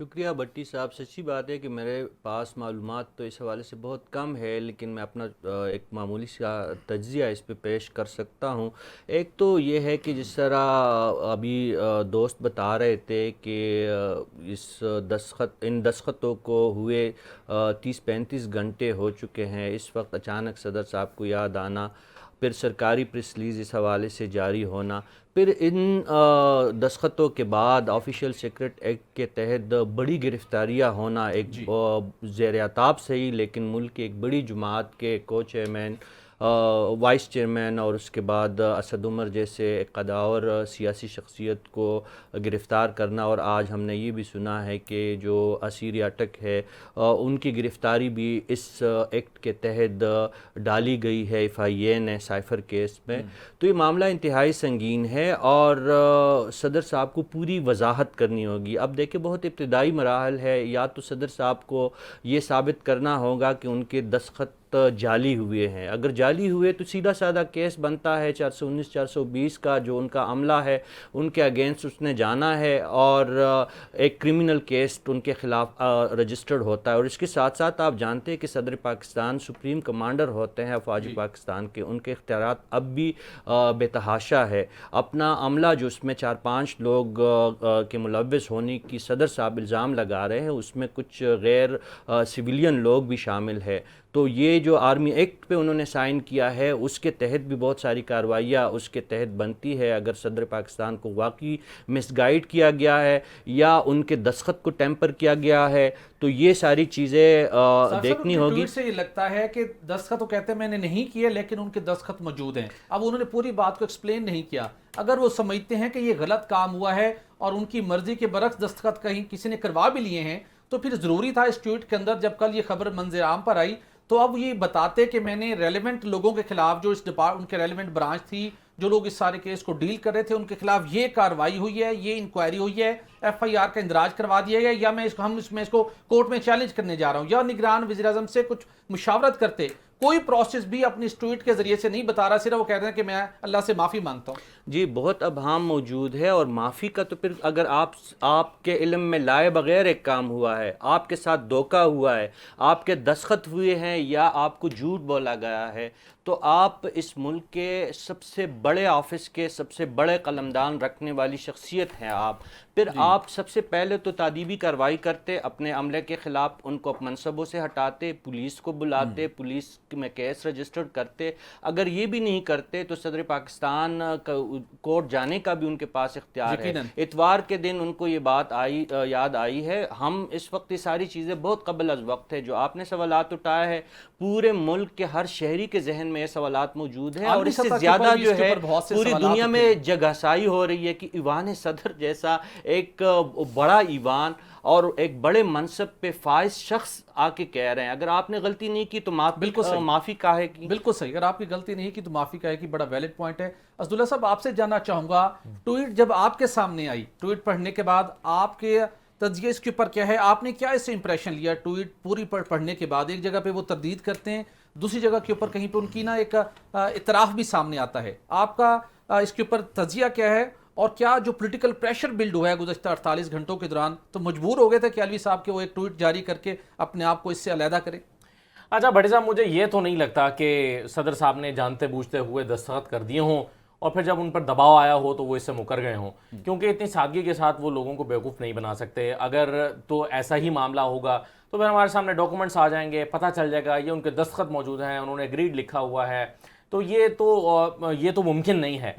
شکریہ بھٹی صاحب. سچی بات ہے کہ میرے پاس معلومات تو اس حوالے سے بہت کم ہے، لیکن میں اپنا ایک معمولی سا تجزیہ اس پہ پیش کر سکتا ہوں. ایک تو یہ ہے کہ جس طرح ابھی دوست بتا رہے تھے کہ ان دستخطوں کو ہوئے 30-35 گھنٹے ہو چکے ہیں. اس وقت اچانک صدر صاحب کو یاد آنا، پھر سرکاری پریس ریلیز اس حوالے سے جاری ہونا، پھر ان دستخطوں کے بعد آفیشیل سیکرٹ ایکٹ کے تحت بڑی گرفتاریاں ہونا، ایک زیر عتاب صحیح لیکن ملک کی ایک بڑی جماعت کے کو چیئرمین، وائس چیئرمین اور اس کے بعد اسد عمر جیسے ایک قداور سیاسی شخصیت کو گرفتار کرنا. اور آج ہم نے یہ بھی سنا ہے کہ جو اسیر اٹک ہے ان کی گرفتاری بھی اس ایکٹ کے تحت ڈالی گئی ہے FIA نے سائفر کیس میں. تو یہ معاملہ انتہائی سنگین ہے اور صدر صاحب کو پوری وضاحت کرنی ہوگی. اب دیکھیں بہت ابتدائی مراحل ہے، یا تو صدر صاحب کو یہ ثابت کرنا ہوگا کہ ان کے دستخط جعلی ہوئے ہیں. اگر جعلی ہوئے تو سیدھا سادہ کیس بنتا ہے 419 420 کا، جو ان کا عملہ ہے ان کے اگینسٹ اس نے جانا ہے اور ایک کرمنل کیس ان کے خلاف رجسٹرڈ ہوتا ہے. اور اس کے ساتھ ساتھ آپ جانتے ہیں کہ صدر پاکستان سپریم کمانڈر ہوتے ہیں افواج پاکستان کے، ان کے اختیارات اب بھی بے تحاشا ہے. اپنا عملہ جو اس میں 4-5 لوگ کے ملوث ہونے کی صدر صاحب الزام لگا رہے ہیں، اس میں کچھ غیر سویلین لوگ بھی شامل ہے. تو یہ جو آرمی ایکٹ پہ انہوں نے سائن کیا ہے اس کے تحت بھی بہت ساری کارروائیاں اس کے تحت بنتی ہے. اگر صدر پاکستان کو واقعی مس گائیڈ کیا گیا ہے یا ان کے دستخط کو ٹیمپر کیا گیا ہے تو یہ ساری چیزیں دیکھنی ہوگی. ٹویٹ سے یہ لگتا ہے کہ دستخط تو کہتے ہیں میں نے نہیں کیے لیکن ان کے دستخط موجود ہیں. اب انہوں نے پوری بات کو ایکسپلین نہیں کیا. اگر وہ سمجھتے ہیں کہ یہ غلط کام ہوا ہے اور ان کی مرضی کے برعکس دستخط کہیں کسی نے کروا بھی لیے ہیں، تو پھر ضروری تھا اس ٹویٹ کے اندر جب کل یہ خبر منظر عام پر آئی تو اب یہ بتاتے کہ میں نے ریلیونٹ لوگوں کے خلاف جو ان کے ریلیونٹ برانچ تھی، جو لوگ اس سارے کیس کو ڈیل کر رہے تھے، ان کے خلاف یہ کارروائی ہوئی ہے، یہ انکوائری ہوئی ہے، FIR کا اندراج کروا دیا گیا، یا ہم اس کو کورٹ میں چیلنج کرنے جا رہا ہوں. یا نگران وزیر اعظم سے کچھ مشاورت کرتے. کوئی پروسیس بھی اپنی اس ٹویٹ کے ذریعے سے نہیں بتا رہا، صرف وہ کہتے ہیں کہ میں اللہ سے معافی مانگتا ہوں. جی بہت ابہام موجود ہے. اور معافی کا تو پھر اگر آپ کے علم میں لائے بغیر ایک کام ہوا ہے، آپ کے ساتھ دھوکہ ہوا ہے، آپ کے دستخط ہوئے ہیں یا آپ کو جھوٹ بولا گیا ہے، تو آپ اس ملک کے سب سے بڑے آفس کے سب سے بڑے قلمدان رکھنے والی شخصیت ہیں آپ. پھر آپ سب سے پہلے تو تادیبی کارروائی کرتے، اپنے عملے کے خلاف ان کو منصبوں سے ہٹاتے، پولیس کو بلاتے، پولیس میں کیس رجسٹر کرتے. اگر یہ بھی نہیں کرتے تو صدر پاکستان کورٹ جانے کا بھی ان کے پاس اختیار ہے. اتوار کے دن ان کو یہ بات یاد آئی ہے. ہم اس وقت یہ ساری چیزیں بہت قبل از وقت ہے. جو آپ نے سوالات اٹھایا ہے، پورے ملک کے ہر شہری کے ذہن میں یہ سوالات موجود ہیں، اور اس سے زیادہ جو ہے پوری دنیا میں جگہسائی ہو رہی ہے کہ ایوان صدر جیسا ایک بڑا ایوان اور ایک بڑے منصب پہ فائز شخص آ کے کہہ رہے ہیں اگر آپ نے غلطی نہیں کی تو معافی کاہے کی. بالکل صحیح. اگر آپ کی غلطی نہیں کی تو معافی کاہے کی، بڑا ویلڈ پوائنٹ ہے. اسداللہ صاحب آپ سے جاننا چاہوں گا، ٹویٹ جب آپ کے سامنے آئی، ٹویٹ پڑھنے کے بعد آپ کے تجزیہ اس کے اوپر کیا ہے؟ آپ نے کیا اس سے امپریشن لیا ٹویٹ پوری پڑھنے کے بعد؟ ایک جگہ پہ وہ تردید کرتے ہیں، دوسری جگہ کے اوپر کہیں پہ ان کی نا ایک اعتراف بھی سامنے آتا ہے. آپ کا اس کے اوپر تجزیہ کیا ہے؟ اور کیا جو پولیٹیکل پریشر بلڈ ہوا ہے گزشتہ 48 گھنٹوں کے دوران تو مجبور ہو گئے تھے کہ علوی صاحب کے وہ ایک ٹویٹ جاری کر کے اپنے آپ کو اس سے علیحدہ کریں؟ اچھا بھٹی صاحب، مجھے یہ تو نہیں لگتا کہ صدر صاحب نے جانتے بوجھتے ہوئے دستخط کر دیے ہوں اور پھر جب ان پر دباؤ آیا ہو تو وہ اس سے مکر گئے ہوں، کیونکہ اتنی سادگی کے ساتھ وہ لوگوں کو بیوقوف نہیں بنا سکتے. اگر تو ایسا ہی معاملہ ہوگا تو پھر ہمارے سامنے ڈاکومنٹس آ جائیں گے، پتہ چل جائے گا یہ ان کے دستخط موجود ہیں، انہوں نے ایگریڈ لکھا ہوا ہے. تو یہ تو ممکن نہیں ہے.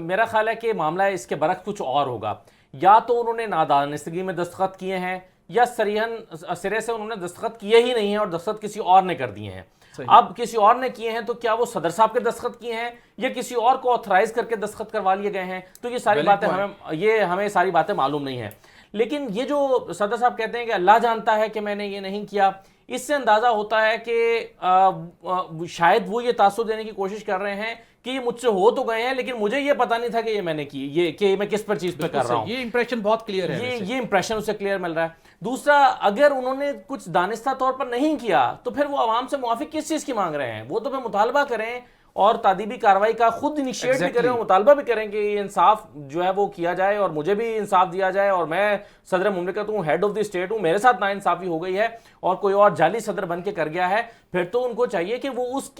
میرا خیال ہے کہ معاملہ اس کے برعکس کچھ اور ہوگا. یا تو انہوں نے نادانستگی میں دستخط کیے ہیں یا سرے سے انہوں نے دستخط کیے ہی نہیں ہیں اور دستخط کسی اور نے کر دیے ہیں. اب کسی اور نے کیے ہیں تو کیا وہ صدر صاحب کے دستخط کیے ہیں یا کسی اور کو آتھرائز کر کے دستخط کروا لیے گئے ہیں؟ تو یہ ساری باتیں ہمیں ساری باتیں معلوم نہیں ہیں. لیکن یہ جو صدر صاحب کہتے ہیں کہ اللہ جانتا ہے کہ میں نے یہ نہیں کیا، اس سے اندازہ ہوتا ہے کہ شاید وہ یہ تاثر دینے کی کوشش کر رہے ہیں کہ یہ مجھ سے ہو تو گئے ہیں لیکن مجھے یہ پتا نہیں تھا کہ یہ میں نے کی، یہ کہ میں کس پر چیز پہ کر رہا ہوں. یہ امپریشن بہت کلیئر ہے، یہ امپریشن اسے کلیئر مل رہا ہے. دوسرا، اگر انہوں نے کچھ دانستہ طور پر نہیں کیا تو پھر وہ عوام سے معافی کس چیز کی مانگ رہے ہیں؟ وہ تو پھر مطالبہ کریں اور تعدیبی کارروائی کا خود انیشیٹ بھی کریں اور مطالبہ بھی کریں کہ یہ انصاف جو ہے وہ کیا جائے اور مجھے بھی انصاف دیا جائے، اور میں صدر مملکت ہوں، ہیڈ آف دی اسٹیٹ ہوں، میرے ساتھ ناانصافی ہو گئی ہے اور کوئی اور جعلی صدر بن کے کر گیا ہے، پھر تو ان کو چاہیے کہ وہ اس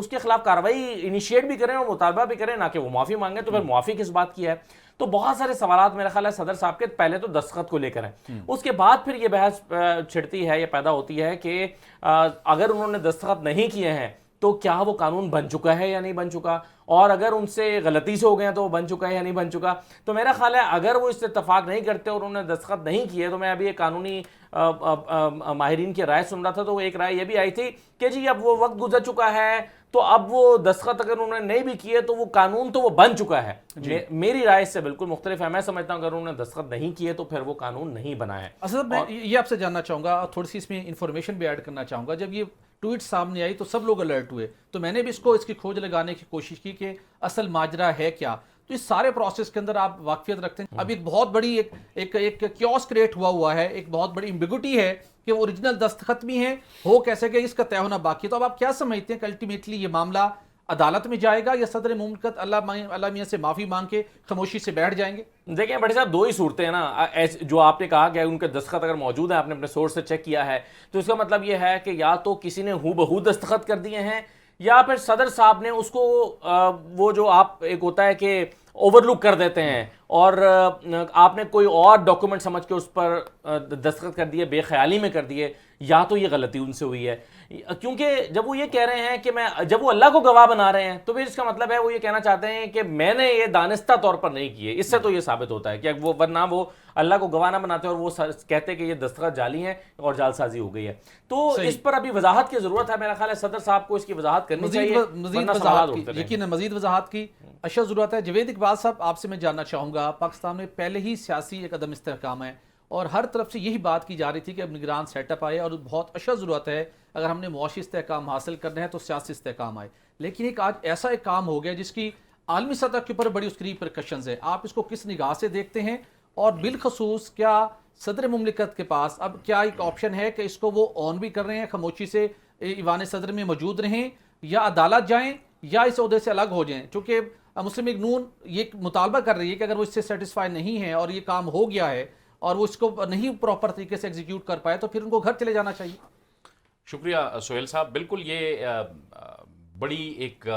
کے خلاف کارروائی انیشیٹ بھی کریں اور مطالبہ بھی کریں، نہ کہ وہ معافی مانگیں۔ تو پھر معافی کس بات کی ہے؟ تو بہت سارے سوالات میرا خیال ہے صدر صاحب کے پہلے تو دستخط کو لے کر ہیں، اس کے بعد پھر یہ بحث چھڑتی ہے، یہ پیدا ہوتی ہے کہ اگر انہوں نے دستخط نہیں کیے ہیں تو کیا وہ قانون بن چکا ہے یا نہیں بن چکا، اور اگر ان سے غلطی سے ہو گئے ہیں تو وہ بن چکا ہے یا نہیں بن چکا۔ تو میرا خیال ہے اگر وہ اس سے اتفاق نہیں کرتے اور انہوں نے دستخط نہیں کیے، تو میں ابھی ایک قانونی ماہرین کی رائے سن رہا تھا، تو وہ ایک رائے یہ بھی آئی تھی کہ جی اب وہ وقت گزر چکا ہے، تو اب وہ دستخط اگر انہوں نے نہیں بھی کیے تو وہ قانون تو وہ بن چکا ہے۔ میری رائے اس سے بالکل مختلف ہے، میں سمجھتا ہوں اگر انہوں نے دستخط نہیں کیے تو پھر وہ قانون نہیں بنا ہے۔ اسد میں یہ آپ سے جاننا چاہوں گا، تھوڑی سی اس میں انفارمیشن بھی ایڈ کرنا چاہوں گا۔ جب یہ ٹویٹ سامنے آئی تو سب لوگ الرٹ ہوئے، تو میں نے بھی اس کی کھوج لگانے کی کوشش کی کہ اصل ماجرا ہے کیا۔ تو اس سارے پروسیس کے اندر آپ واقفیت رکھتے ہیں، اب ایک بہت بڑی ایک کیوس کریٹ ہوا ہے، ایک بہت بڑی ایمبیگوٹی ہے کہ وہ اوریجنل دستخط بھی ہیں، ہو کیسے کہ اس کا طے ہونا باقی ہے۔ تو اب آپ کیا سمجھتے ہیں کہ الٹیمیٹلی یہ معاملہ عدالت میں جائے گا یا صدر مملکت اللہ میاں سے معافی مانگ کے خاموشی سے بیٹھ جائیں گے؟ دیکھیں بڑے صاحب، دو ہی صورتیں ہیں نا، جو آپ نے کہا کہ ان کے دستخط اگر موجود ہیں، آپ نے اپنے سورس سے چیک کیا ہے، تو اس کا مطلب یہ ہے کہ یا تو کسی نے ہو بہو دستخط کر دیے ہیں، یا پھر صدر صاحب نے اس کو وہ جو آپ ایک ہوتا ہے کہ اوور لک کر دیتے ہیں اور آپ نے کوئی اور ڈاکومنٹ سمجھ کے اس پر دستخط کر دیے، بے خیالی میں کر دیے، یا تو یہ غلطی ان سے ہوئی ہے۔ کیونکہ جب وہ یہ کہہ رہے ہیں کہ جب وہ اللہ کو گواہ بنا رہے ہیں تو پھر اس کا مطلب ہے وہ یہ کہنا چاہتے ہیں کہ میں نے یہ دانستہ طور پر نہیں کیے۔ اس سے تو یہ ثابت ہوتا ہے کہ وہ ورنہ وہ اللہ کو گواہ نہ بناتے اور وہ کہتے کہ یہ دستخط جعلی ہیں اور جعل سازی ہو گئی ہے۔ تو اس پر ابھی وضاحت کی ضرورت ہے، میرا خیال ہے صدر صاحب کو اس کی وضاحت کرنی چاہیے، یقیناً مزید وضاحت کی اشد ضرورت ہے۔ جاوید اقبال صاحب، آپ سے میں جاننا چاہوں گا، پاکستان میں پہلے ہی سیاسی ایک عدم استحکام ہے اور ہر طرف سے یہی بات کی جا رہی تھی کہ اب نگران سیٹ اپ آئے اور بہت اشد ضرورت ہے، اگر ہم نے معاشی استحکام حاصل کرنا ہے تو سیاسی استحکام آئے، لیکن آج ایسا ایک کام ہو گیا جس کی عالمی سطح کے اوپر بڑی اس کی ریپرکشنز ہیں۔ آپ اس کو کس نگاہ سے دیکھتے ہیں، اور بالخصوص کیا صدر مملکت کے پاس اب کیا ایک آپشن ہے کہ اس کو وہ آن بھی کر رہے ہیں، خاموشی سے ایوان صدر میں موجود رہیں، یا عدالت جائیں یا اس عہدے سے الگ ہو جائیں؟ چونکہ مسلم لیگ نون یہ مطالبہ کر رہی ہے کہ اگر وہ اس سے سیٹسفائی نہیں ہے اور یہ کام ہو گیا ہے اور وہ اس کو نہیں پراپر طریقے سے ایگزیکیوٹ کر پائے تو پھر ان کو گھر چلے جانا چاہیے۔ شکریہ سہیل صاحب، بالکل یہ بڑی ایک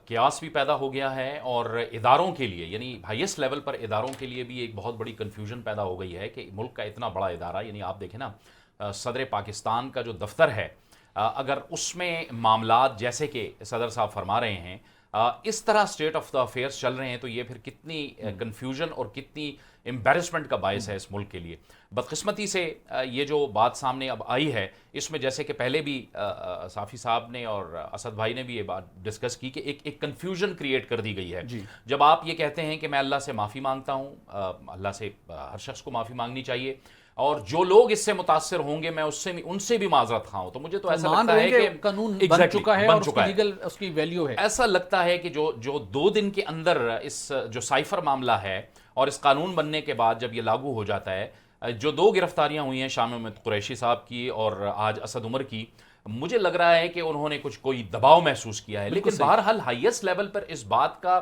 قیاس بھی پیدا ہو گیا ہے، اور اداروں کے لیے، یعنی ہائیسٹ لیول پر اداروں کے لیے بھی ایک بہت بڑی کنفیوژن پیدا ہو گئی ہے کہ ملک کا اتنا بڑا ادارہ، یعنی آپ دیکھیں نا صدر پاکستان کا جو دفتر ہے، اگر اس میں معاملات جیسے کہ صدر صاحب فرما رہے ہیں اس طرح سٹیٹ آف دا افیئرس چل رہے ہیں، تو یہ پھر کتنی کنفیوژن اور کتنی امبیرسمنٹ کا باعث ہے اس ملک کے لیے۔ بدقسمتی سے یہ جو بات سامنے اب آئی ہے، اس میں جیسے کہ پہلے بھی صافی صاحب نے اور اسد بھائی نے بھی یہ بات ڈسکس کی کہ ایک کنفیوژن کریٹ کر دی گئی ہے۔ جب آپ یہ کہتے ہیں کہ میں اللہ سے معافی مانگتا ہوں، اللہ سے ہر شخص کو معافی مانگنی چاہیے، اور جو لوگ اس سے متاثر ہوں گے میں ان سے بھی معذرت خواہوں، تو مجھے تو ایسا لگتا ہے کہ قانون بن چکا ہے اور اس کی لیگل اس کی ویلیو ہے۔ ایسا لگتا ہے کہ جو 2 دن کے اندر اس جو سائفر معاملہ ہے اور اس قانون بننے کے بعد جب یہ لاگو ہو جاتا ہے، جو 2 گرفتاریاں ہوئی ہیں شاہ محمد قریشی صاحب کی اور آج اسد عمر کی، مجھے لگ رہا ہے کہ انہوں نے کوئی دباؤ محسوس کیا ہے، لیکن بہرحال ہائیسٹ لیول پر اس بات کا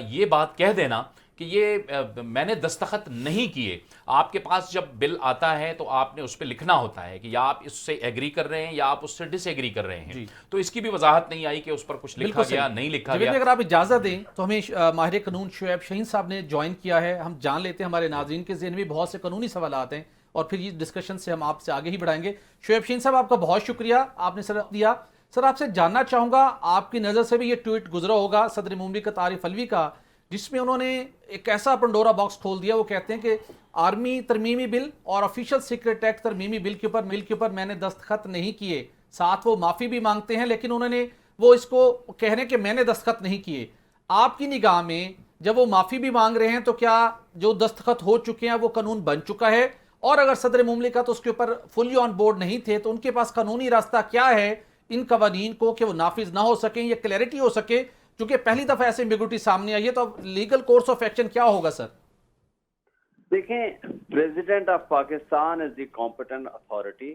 یہ بات کہہ دینا کہ یہ میں نے دستخط نہیں کیے، آپ کے پاس جب بل آتا ہے تو آپ نے اس پہ لکھنا ہوتا ہے کہ یا آپ اس سے ایگری کر رہے ہیں یا آپ اس سے ڈس ایگری کر رہے ہیں، تو اس کی بھی وضاحت نہیں آئی کہ اس پر کچھ لکھا گیا نہیں لکھا گیا۔ اگر آپ اجازت دیں تو ہمیں ماہر قانون شعیب شاہین صاحب نے جوائن کیا ہے، ہم جان لیتے ہیں، ہمارے ناظرین کے ذہن میں بہت سے قانونی سوالات ہیں اور پھر یہ ڈسکشن سے ہم آپ سے آگے ہی بڑھائیں گے۔ شعیب شاہین صاحب، آپ کا بہت شکریہ، آپ نے سر دیا۔ سر، آپ سے جاننا چاہوں گا، آپ کی نظر سے بھی یہ ٹویٹ گزرا ہوگا صدر مملکت عارف علوی کا، جس میں انہوں نے ایک ایسا پنڈورا باکس کھول دیا، وہ کہتے ہیں کہ آرمی ترمیمی بل اور آفیشل سیکرٹ ایکٹ ترمیمی بل کے اوپر میں نے دستخط نہیں کیے، ساتھ وہ معافی بھی مانگتے ہیں، لیکن انہوں نے وہ اس کو کہنے کہ میں نے دستخط نہیں کیے۔ آپ کی نگاہ میں جب وہ معافی بھی مانگ رہے ہیں تو کیا جو دستخط ہو چکے ہیں وہ قانون بن چکا ہے؟ اور اگر صدر مملکت اس کے اوپر فلی آن بورڈ نہیں تھے تو ان کے پاس قانونی راستہ کیا ہے ان قوانین کو کہ وہ نافذ نہ ہو سکیں یا کلیئرٹی ہو سکے؟ چونکہ پہلی دفعہ ایسے ایمبیگوٹی سامنے آئی ہے، تو اب لیگل کورس آف ایکشن کیا ہوگا سر؟ دیکھیں، president of Pakistan is the competent authority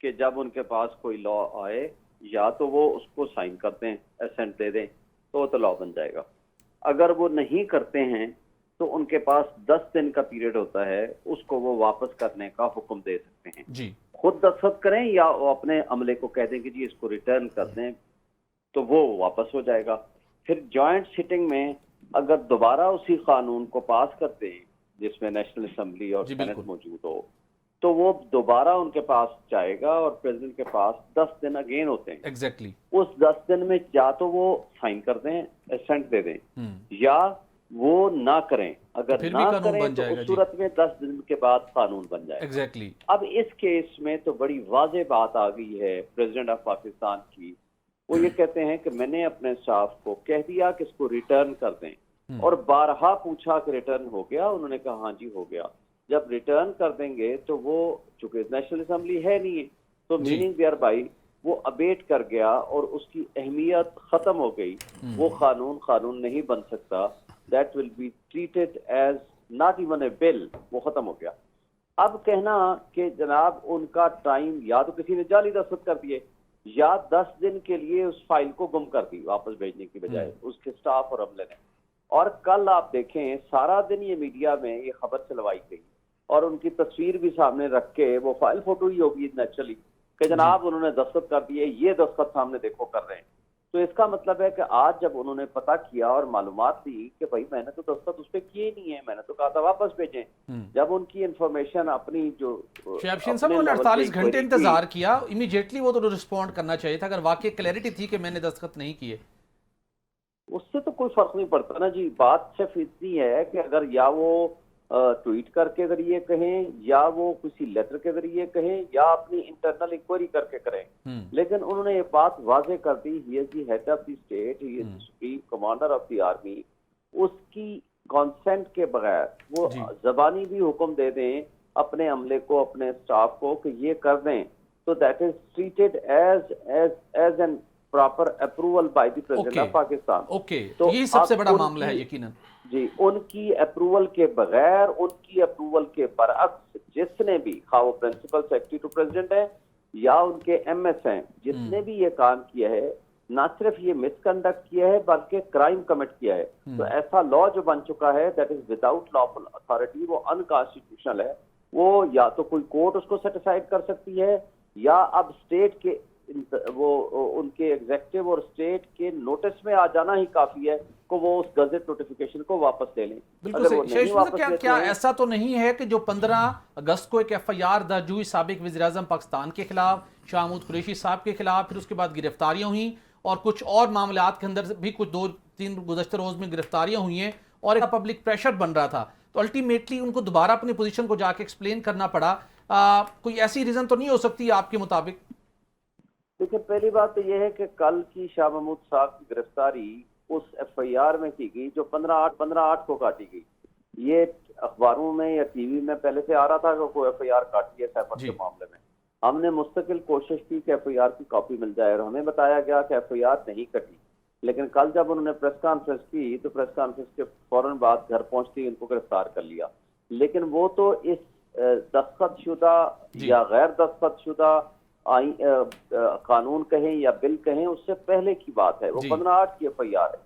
کہ جب ان کے پاس کوئی لا آئے یا تو وہ اس کو سائن کر دیں, اسینٹ دے دیں, تو وہ تو لا بن جائے گا. اگر وہ نہیں کرتے ہیں تو ان کے پاس 10 دن کا پیریڈ ہوتا ہے, اس کو وہ واپس کرنے کا حکم دے سکتے ہیں. جی خود دستخط کریں یا وہ اپنے عملے کو کہہ دیں کہ جی اس کو ریٹرن کر دیں, تو وہ واپس ہو جائے گا. پھر جوائنٹ سٹنگ میں اگر دوبارہ اسی قانون کو پاس کرتے ہیں جس میں نیشنل اسمبلی اور جی سینٹ بالکل. موجود ہو, تو وہ دوبارہ ان کے پاس جائے گا اور پریزیڈنٹ کے پاس 10 دن اگین ہوتے ہیں. ایگزیکٹلی. اس 10 دن میں یا تو وہ سائن کر دیں, اسینٹ دے دیں, یا وہ نہ کریں. اگر پھر نہ بھی قانون کریں بن تو جائے گا. اس صورت میں 10 دن کے بعد قانون بن جائے گا. ایگزیکٹلی. اب اس کیس میں تو بڑی واضح بات آ گئی ہے پریزیڈنٹ آف پاکستان کی. وہ یہ کہتے ہیں کہ میں نے اپنے اسٹاف کو کہہ دیا کہ اس کو ریٹرن کر دیں, اور بارہا پوچھا کہ ریٹرن ہو گیا, انہوں نے کہا ہاں جی ہو گیا. جب ریٹرن کر دیں گے تو وہ چونکہ نیشنل اسمبلی ہے نہیں ہے, تو میننگ دیئر بائی وہ ابیٹ کر گیا اور اس کی اہمیت ختم ہو گئی. وہ قانون نہیں بن سکتا. That will be treated as not even a bill, وہ ختم ہو گیا. اب کہنا کہ جناب ان کا ٹائم یا تو کسی نے جعلی دستخط کر دیے یا 10 دن کے لیے اس فائل کو گم کر دی واپس بھیجنے کی بجائے اس کے سٹاف اور عملے نے. اور کل آپ دیکھیں سارا دن یہ میڈیا میں یہ خبر چلوائی گئی اور ان کی تصویر بھی سامنے رکھ کے, وہ فائل فوٹو ہی ہوگی نیچرلی, کہ جناب انہوں نے دستخط کر دیے, یہ دستخط سامنے دیکھو کر رہے ہیں. تو اس کا مطلب ہے کہ آج جب انہوں نے پتہ کیا اور معلومات دی کہ بھائی میں نے تو دستخط اس پہ کیے نہیں ہے, میں نے تو کہا تھا واپس بھیجیں, جب ان کی انفارمیشن اپنی جو شعیب شین صاحب نے 48 گھنٹے انتظار کیا, امیڈیٹلی وہ تو رسپونڈ کرنا چاہیے تھا اگر واقعی کلیئرٹی تھی کہ میں نے دستخط نہیں کیے. اس سے تو کوئی فرق نہیں پڑتا نا جی. بات صرف اتنی ہے کہ اگر یا وہ ٹویٹ کر کے ذریعے کہیں یا وہ کسی لیٹر کے ذریعے کہیں یا اپنی انٹرنل انکوائری کر کے کریں, لیکن انہوں نے یہ بات واضح کر دی, he is the head of the state, he is the supreme commander of the army. اس کی کانسینٹ کے بغیر وہ زبانی بھی حکم دے دیں اپنے عملے کو, اپنے اسٹاف کو کہ یہ کر دیں, تو that is treated as an proper approval by the president of Pakistan. تو یہی سب سے بڑا معاملہ ہے یقیناً. جی, ان کی اپروول کے بغیر, ان کی اپروول کے برعکس جس نے بھی, خواہ وہ پرنسپل سیکرٹری ٹو پریزیڈنٹ ہے یا ان کے ایم ایس ہیں, جس نے بھی یہ کام کیا ہے, نہ صرف یہ مس کنڈکٹ کیا ہے بلکہ کرائم کمٹ کیا ہے. تو ایسا لا جو بن چکا ہے that is without lawful authority, وہ انکانسٹیٹیوشنل ہے. وہ یا تو کوئی کورٹ اس کو سیٹیسفائڈ کر سکتی ہے یا اب اسٹیٹ کے وہ ان کے ایگزیکٹو اور اسٹیٹ کے نوٹس میں آ جانا ہی کافی ہے کہ وہ اس گزٹ نوٹیفیکیشن کو واپس لے لیں. بالکل. کیا ایسا تو نہیں ہے کہ جو 15 اگست کو ایک ایف آئی آر درج ہوئی سابق وزیر اعظم پاکستان کے خلاف, شاہ محمود قریشی صاحب کے خلاف, پھر اس کے بعد گرفتاریاں ہوئیں اور کچھ اور معاملات کے اندر بھی کچھ 2-3 گزشتہ روز میں گرفتاریاں ہوئی ہیں اور ایک پبلک پریشر بن رہا تھا, تو الٹیمیٹلی ان کو دوبارہ اپنی پوزیشن کو جا کے ایکسپلین کرنا پڑا. کوئی ایسی ریزن تو نہیں ہو سکتی آپ کے مطابق؟ دیکھیں, پہلی بات تو یہ ہے کہ کل کی شاہ محمود صاحب کی گرفتاری اس ایف آئی آر میں کی گئی جو 15/8 کو کاٹی گئی. یہ اخباروں میں یا ٹی وی میں پہلے سے آ رہا تھا کہ کوئی ایف آئی آر کاٹی ہے سیفر کے معاملے میں. ہم نے مستقل کوشش کی کہ ایف آئی آر کی کاپی مل جائے اور ہمیں بتایا گیا کہ ایف آئی آر نہیں کٹی. لیکن کل جب انہوں نے پریس کانفرنس کی تو پریس کانفرنس کے فوراً بعد گھر پہنچتے ہی ان کو گرفتار کر لیا. لیکن وہ تو اس دستخط شدہ یا غیر دستخط شدہ قانون کہیں یا بل کہیں اس سے پہلے کی بات ہے. وہ 15/8 کی ایف آئی آر ہے.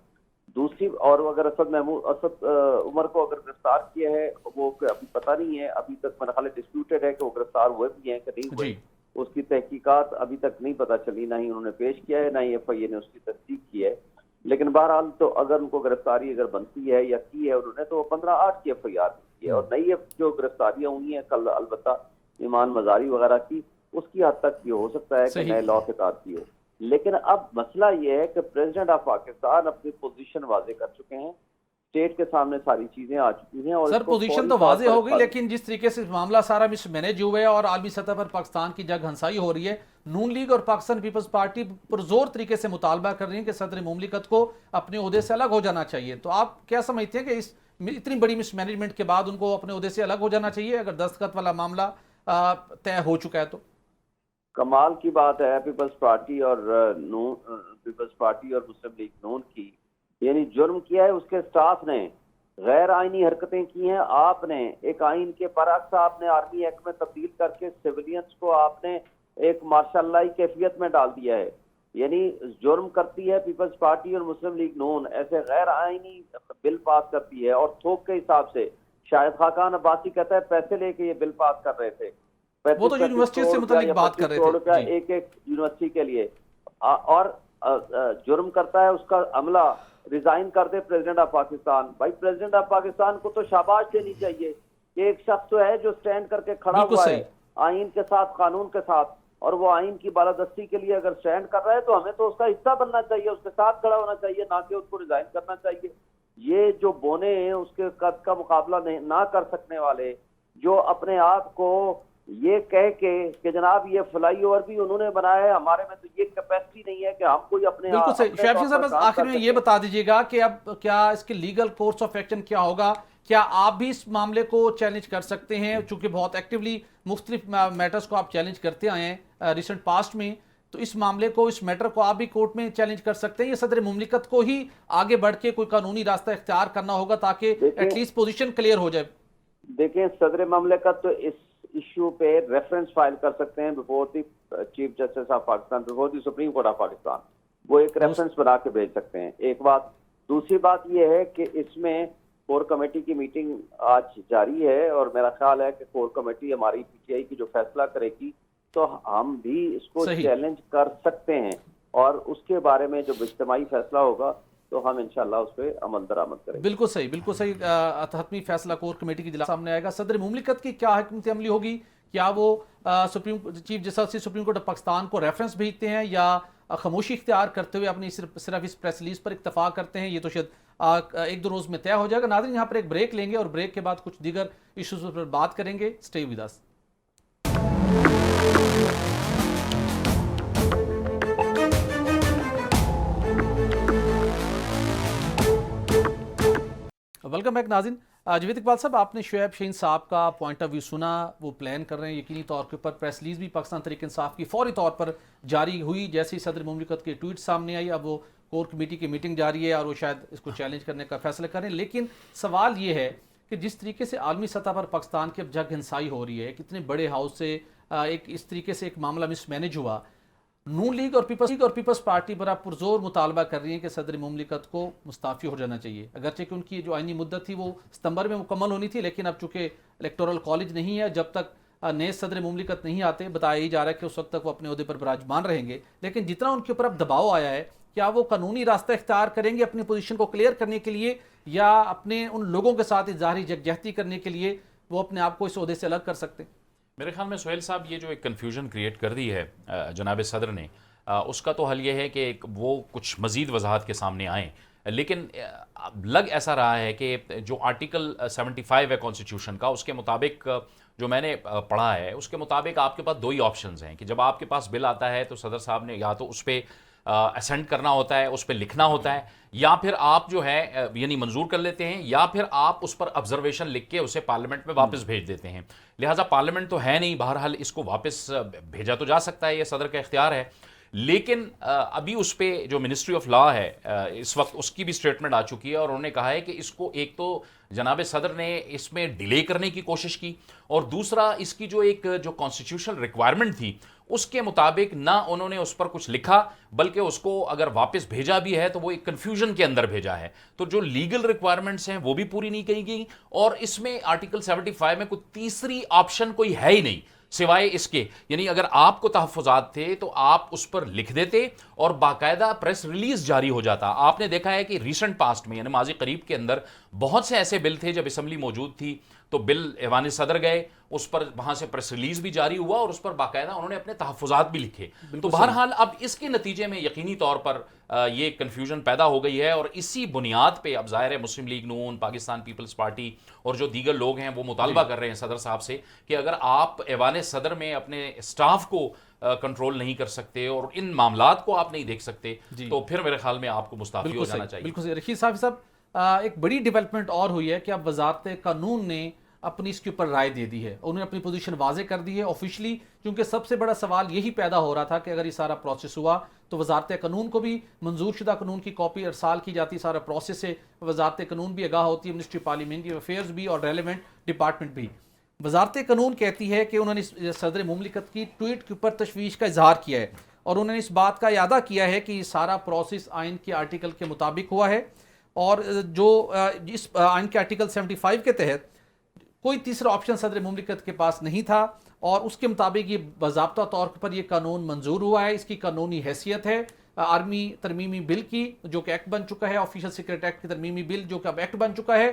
دوسری, اور اگر اسد عمر کو اگر گرفتار کیا ہے, وہ ابھی پتہ نہیں ہے, ابھی تک میرا خیال ہے ڈسپیوٹڈ ہے کہ وہ گرفتار ہوئے بھی ہیں کہ نہیں ہوئے. اس کی تحقیقات ابھی تک نہیں پتہ چلی, نہ ہی انہوں نے پیش کیا ہے, نہ ہی ایف آئی اے نے اس کی تصدیق کی ہے. لیکن بہرحال تو اگر ان کو گرفتاری اگر بنتی ہے یا کی ہے انہوں نے, تو وہ 15/8 کی ایف آئی آر کی ہے. اور نئی جو گرفتاریاں ہوئی ہیں کل البتہ ایمان مزاری وغیرہ کی, اس کی حد تک یہ ہو سکتا ہے کہ نئے لا کے تحت کی ہو. لیکن اب مسئلہ یہ ہے کہ پریزیڈنٹ آف پاکستان اپنی پوزیشن واضح کر چکے ہیں, اسٹیٹ کے سامنے ساری چیزیں آ چکی ہیں. اور سر پوزیشن تو واضح ہو گئی, لیکن جس طریقے سے معاملہ سارا مس مینیج ہوا ہے اور عالمی سطح پر پاکستان کی جگ ہنسائی ہو رہی ہے, نون لیگ اور پاکستان پیپلز پارٹی پرزور طریقے سے مطالبہ کر رہی ہیں کہ صدر مملکت کو اپنے عہدے سے الگ ہو جانا چاہیے. تو آپ کیا سمجھتے ہیں کہ اس اتنی بڑی مس مینجمنٹ کے بعد ان کو اپنے عہدے سے الگ ہو جانا چاہیے اگر دستخط والا معاملہ طے ہو چکا ہے؟ تو کمال کی بات ہے پیپلز پارٹی اور مسلم لیگ نون کی, یعنی جرم کیا ہے اس کے سٹاف نے, غیر آئینی حرکتیں کی ہیں آپ نے, ایک آئین کے برعکس آپ نے آرمی ایکٹ میں تبدیل کر کے سیولینز کو آپ نے ایک ماشاء اللہ کیفیت میں ڈال دیا ہے. یعنی جرم کرتی ہے پیپلز پارٹی اور مسلم لیگ نون، ایسے غیر آئینی بل پاس کرتی ہے، اور تھوک کے حساب سے شاہد خاقان عباسی کہتا ہے پیسے لے کے یہ بل پاس کر رہے تھے، وہ تو یونیورسٹی سے متعلق بات کر رہے تھے ایک ایک یونیورسٹی کے لیے، اور جرم کرتا ہے اس کا عملہ ریزائن کر دے پریزیڈنٹ آف پاکستان۔ بھائی پریزیڈنٹ آف پاکستان کو تو شاباش دینی چاہیے کہ ایک شخص تو ہے جو سٹینڈ کر کے کھڑا ہوا ہے آئین کے ساتھ، قانون کے ساتھ، اور وہ آئین کی بالادستی کے لیے اگر سٹینڈ کر رہا ہے تو ہمیں تو اس کا حصہ بننا چاہیے، اس کے ساتھ کھڑا ہونا چاہیے، نہ کہ اس کو ریزائن کرنا چاہیے۔ یہ جو بونے ہیں اس کے قد کا مقابلہ نہ کر سکنے والے، جو اپنے آپ کو یہ کہہ کے کہ جناب یہ فلائی اوور بھی انہوں نے بنایا ہے، ہمارے میں تو یہ کیپیسٹی نہیں ہے کہ ہم کوئی اپنے بالکل صحیح۔ شعیب شاہ صاحب بس آخر میں یہ بتا دیجیے گا کہ اب کیا اس کے لیگل کورس آف ایکشن کیا ہوگا؟ کیا آپ بھی اس معاملے کو چیلنج کر سکتے ہیں؟ چونکہ بہت ایکٹیولی مختلف میٹرز کو آپ چیلنج کرتے آئے ہیں ریسنٹ پاسٹ میں، تو اس معاملے کو، اس میٹر کو آپ بھی کورٹ میں چیلنج کر سکتے ہیں؟ یہ صدر مملکت کو ہی آگے بڑھ کے کوئی قانونی راستہ اختیار کرنا ہوگا تاکہ ایٹ لیسٹ پوزیشن کلیئر ہو جائے؟ دیکھیں صدر مملکت تو اس ایشو پہ ریفرنس فائل کر سکتے ہیں before the chief justice of Pakistan, before the supreme court of Pakistan, وہ ایک ریفرنس بنا کے بھیج سکتے ہیں، ایک بات۔ دوسری بات یہ ہے کہ اس میں کور کمیٹی کی میٹنگ آج جاری ہے، اور میرا خیال ہے کہ کور کمیٹی ہماری پی ٹی آئی کی جو فیصلہ کرے گی تو ہم بھی اس کو چیلنج کر سکتے ہیں، اور اس کے بارے میں جو اجتماعی فیصلہ ہوگا تو ہم انشاءاللہ اس پہ عمل درآمد کریں گے۔ بالکل صحیح، بالکل صحیح۔ حتمی فیصلہ کور کمیٹی کی اجلاس سامنے آئے گا۔ صدر مملکت کی کیا حکمت عملی ہوگی؟ کیا وہ chief justice supreme court of Pakistan کو ریفرنس بھیجتے ہیں یا خاموشی اختیار کرتے ہوئے اپنی صرف اس پریس ریلیز پر اکتفا کرتے ہیں؟ یہ تو شاید ایک دو روز میں طے ہو جائے گا۔ ناظرین یہاں پر ایک بریک لیں گے اور بریک کے بعد کچھ دیگر ایشوز پر بات کریں گے۔ Stay with us. Welcome back ناظرین۔ جاوید اقبال صاحب، آپ نے شعیب شہین صاحب کا پوائنٹ آف ویو سنا، وہ پلان کر رہے ہیں یقینی طور کے اوپر پریس ریلیز بھی پاکستان تحریک انصاف کی فوری طور پر جاری ہوئی جیسے ہی صدر مملکت کے ٹویٹ سامنے آئی۔ اب وہ کور کمیٹی کی میٹنگ جاری ہے اور وہ شاید اس کو چیلنج کرنے کا فیصلہ کریں، لیکن سوال یہ ہے کہ جس طریقے سے عالمی سطح پر پاکستان کی اب جگ ہنسائی ہو رہی ہے، کتنے بڑے ہاؤس سے ایک اس طریقے سے ایک معاملہ مس مینج ہوا، نون لیگ اور پیپلز پارٹی بڑا پرزور مطالبہ کر رہی ہیں کہ صدر مملکت کو مستعفی ہو جانا چاہیے، اگرچہ کہ ان کی جو آئینی مدت تھی وہ ستمبر میں مکمل ہونی تھی، لیکن اب چونکہ الیکٹورل کالج نہیں ہے، جب تک نئے صدر مملکت نہیں آتے بتایا ہی جا رہا ہے کہ اس وقت تک وہ اپنے عہدے پر براجمان رہیں گے، لیکن جتنا ان کے اوپر اب دباؤ آیا ہے، کیا وہ قانونی راستہ اختیار کریں گے اپنی پوزیشن کو کلیئر کرنے کے لیے، یا اپنے ان لوگوں کے ساتھ ظاہری یکجہتی کرنے کے لیے وہ اپنے آپ کو اس عہدے سے الگ کر سکتے ہیں؟ میرے خیال میں سہیل صاحب یہ جو ایک کنفیوژن کریٹ کر دی ہے جناب صدر نے، اس کا تو حل یہ ہے کہ وہ کچھ مزید وضاحت کے سامنے آئیں، لیکن لگ ایسا رہا ہے کہ جو آرٹیکل 75 ہے کانسٹیٹیوشن کا، اس کے مطابق جو میں نے پڑھا ہے اس کے مطابق آپ کے پاس دو ہی آپشنز ہیں کہ جب آپ کے پاس بل آتا ہے تو صدر صاحب نے یا تو اس پہ اسینڈ کرنا ہوتا ہے، اس پہ لکھنا ہوتا ہے، یا پھر آپ جو ہے یعنی منظور کر لیتے ہیں، یا پھر آپ اس پر آبزرویشن لکھ کے اسے پارلیمنٹ میں واپس بھیج دیتے ہیں۔ لہٰذا پارلیمنٹ تو ہے نہیں، بہرحال اس کو واپس بھیجا تو جا سکتا ہے، یہ صدر کا اختیار ہے، لیکن ابھی اس پہ جو منسٹری آف لا ہے اس وقت اس کی بھی سٹیٹمنٹ آ چکی ہے، اور انہوں نے کہا ہے کہ اس کو ایک تو جناب صدر نے اس میں ڈیلے کرنے کی کوشش کی، اور دوسرا اس کی جو ایک جو کانسٹیٹیوشنل ریکوائرمنٹ تھی اس کے مطابق نہ انہوں نے اس پر کچھ لکھا، بلکہ اس کو اگر واپس بھیجا بھی ہے تو وہ ایک کنفیوژن کے اندر بھیجا ہے، تو جو لیگل ریکوائرمنٹس ہیں وہ بھی پوری نہیں کی گئی، اور اس میں آرٹیکل 75 میں کوئی تیسری آپشن کوئی ہے ہی نہیں سوائے اس کے، یعنی اگر آپ کو تحفظات تھے تو آپ اس پر لکھ دیتے اور باقاعدہ پریس ریلیز جاری ہو جاتا۔ آپ نے دیکھا ہے کہ ریسنٹ پاسٹ میں یعنی ماضی قریب کے اندر بہت سے ایسے بل تھے جب اسمبلی موجود تھی تو بل ایوان صدر گئے، اس پر وہاں سے پریس ریلیز بھی جاری ہوا اور اس پر باقاعدہ انہوں نے اپنے تحفظات بھی لکھے، تو بہرحال اب اس کے نتیجے میں یقینی طور پر یہ کنفیوژن پیدا ہو گئی ہے، اور اسی بنیاد پہ اب ظاہر ہے مسلم لیگ نون، پاکستان پیپلز پارٹی اور جو دیگر لوگ ہیں وہ مطالبہ کر رہے ہیں صدر صاحب سے کہ اگر آپ ایوان صدر میں اپنے اسٹاف کو کنٹرول نہیں کر سکتے اور ان معاملات کو آپ نہیں دیکھ سکتے تو پھر میرے خیال میں آپ کو مستعفی ہو جانا چاہیے۔ بالکل صحیح۔ رشید صاحب ایک بڑی ڈیولپمنٹ اور ہوئی ہے کہ اب وزارت قانون نے اپنی اس کے اوپر رائے دے دی ہے، انہوں نے اپنی پوزیشن واضح کر دی ہے آفیشلی، کیونکہ سب سے بڑا سوال یہی پیدا ہو رہا تھا کہ اگر یہ سارا پروسیس ہوا تو وزارت قانون کو بھی منظور شدہ قانون کی کاپی ارسال کی جاتی، سارا پروسیس سے وزارت قانون بھی آگاہ ہوتی ہے، منسٹری پارلیمنٹری افیئرز بھی اور ریلیونٹ ڈپارٹمنٹ بھی۔ وزارت قانون کہتی ہے کہ انہوں نے صدر مملکت کی ٹویٹ کے اوپر تشویش کا اظہار کیا ہے، اور انہوں نے اس بات کا اعادہ کیا ہے کہ یہ سارا پروسیس آئین کے آرٹیکل کے مطابق ہوا ہے، اور جو اس آئین کے آرٹیکل 75 کے تحت کوئی تیسرا آپشن صدر مملکت کے پاس نہیں تھا، اور اس کے مطابق یہ باضابطہ طور پر یہ قانون منظور ہوا ہے. اس کی قانونی حیثیت ہے آرمی ترمیمی بل کی، جو کہ ایکٹ بن چکا ہے، آفیشل سیکرٹ ایکٹ کی ترمیمی بل جو کہ اب ایکٹ بن چکا ہے،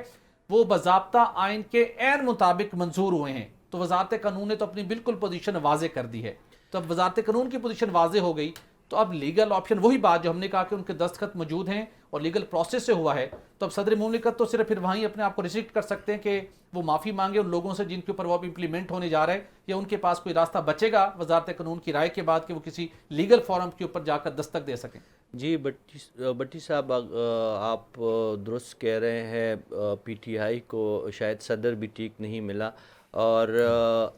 وہ باضابطہ آئین کے عین مطابق منظور ہوئے ہیں. تو وزارت قانون نے تو اپنی بالکل پوزیشن واضح کر دی ہے. تو اب وزارت قانون کی پوزیشن واضح ہو گئی، تو اب لیگل آپشن وہی بات جو ہم نے کہا کہ ان کے دستخط موجود ہیں اور لیگل پروسیس سے ہوا ہے، تو اب صدر مملکت تو صرف پھر وہیں اپنے آپ کو ریسٹرکٹ کر سکتے ہیں کہ وہ معافی مانگے ان لوگوں سے جن کے اوپر وہ اب امپلیمنٹ ہونے جا رہا ہے، یا ان کے پاس کوئی راستہ بچے گا وزارت قانون کی رائے کے بعد کہ وہ کسی لیگل فورم کے اوپر جا کر دستک دے سکیں. جی بٹی صاحب، آپ درست کہہ رہے ہیں، پی ٹی آئی کو شاید صدر بھی ٹھیک نہیں ملا، اور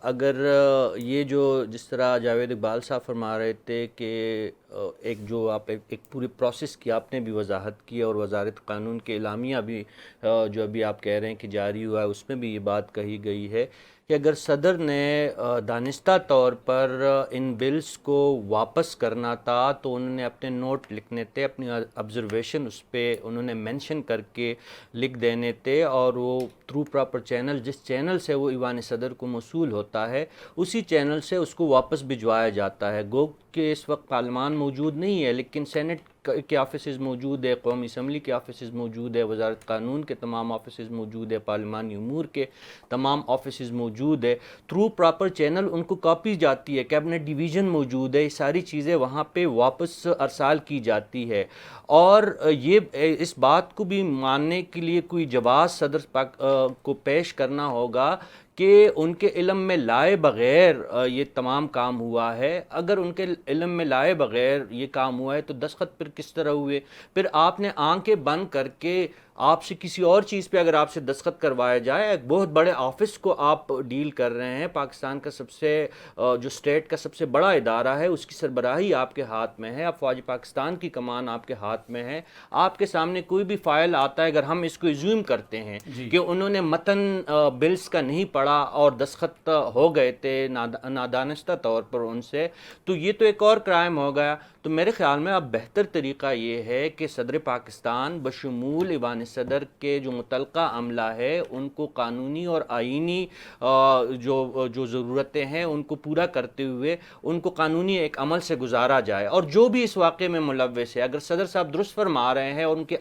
اگر یہ جو جس طرح جاوید اقبال صاحب فرما رہے تھے کہ ایک جو آپ ایک پوری پروسیس کی آپ نے بھی وضاحت کی، اور وزارت قانون کے اعلامیہ بھی جو ابھی آپ کہہ رہے ہیں کہ جاری ہوا ہے، اس میں بھی یہ بات کہی گئی ہے کہ اگر صدر نے دانستہ طور پر ان بلز کو واپس کرنا تھا تو انہوں نے اپنے نوٹ لکھنے تھے، اپنی آبزرویشن اس پہ انہوں نے مینشن کر کے لکھ دینے تھے، اور وہ تھرو پراپر چینل، جس چینل سے وہ ایوان صدر کو موصول ہوتا ہے اسی چینل سے اس کو واپس بھجوایا جاتا ہے. گو کہ اس وقت پارلیمان موجود نہیں ہے، لیکن سینٹ کے آفیسز موجود ہے، قومی اسمبلی کے آفیسز موجود ہے، وزارت قانون کے تمام آفیسز موجود ہے، پارلیمانی امور کے تمام آفیسز موجود ہے. تھرو پراپر چینل ان کو کاپی جاتی ہے، کیبنٹ ڈویژن موجود ہے، یہ ساری چیزیں وہاں پہ واپس ارسال کی جاتی ہے. اور یہ اس بات کو بھی ماننے کے لیے کوئی جواز صدر پاک کو پیش کرنا ہوگا کہ ان کے علم میں لائے بغیر یہ تمام کام ہوا ہے. اگر ان کے علم میں لائے بغیر یہ کام ہوا ہے تو دستخط پھر کس طرح ہوئے؟ پھر آپ نے آنکھیں بند کر کے آپ سے کسی اور چیز پہ اگر آپ سے دستخط کروایا جائے، ایک بہت بڑے آفس کو آپ ڈیل کر رہے ہیں، پاکستان کا سب سے جو اسٹیٹ کا سب سے بڑا ادارہ ہے اس کی سربراہی آپ کے ہاتھ میں ہے، افواج پاکستان کی کمان آپ کے ہاتھ میں ہے. آپ کے سامنے کوئی بھی فائل آتا ہے، اگر ہم اس کو ایزیوم کرتے ہیں کہ انہوں نے متن بلز کا نہیں پڑھا اور دستخط ہو گئے تھے نادانستہ طور پر ان سے، تو یہ تو ایک اور کرائم ہو گیا. تو میرے خیال میں اب بہتر طریقہ یہ ہے کہ صدر پاکستان بشمول ایوان صدر کے جو متعلقہ عملہ ہے ان کو قانونی اور آئینی جو ضرورتیں ہیں ان کو پورا کرتے ہوئے ان کو قانونی ایک عمل سے گزارا جائے. اور جو بھی اس واقعے میں ملوث ہے، اگر صدر صاحب درست فرما رہے ہیں اور ان کے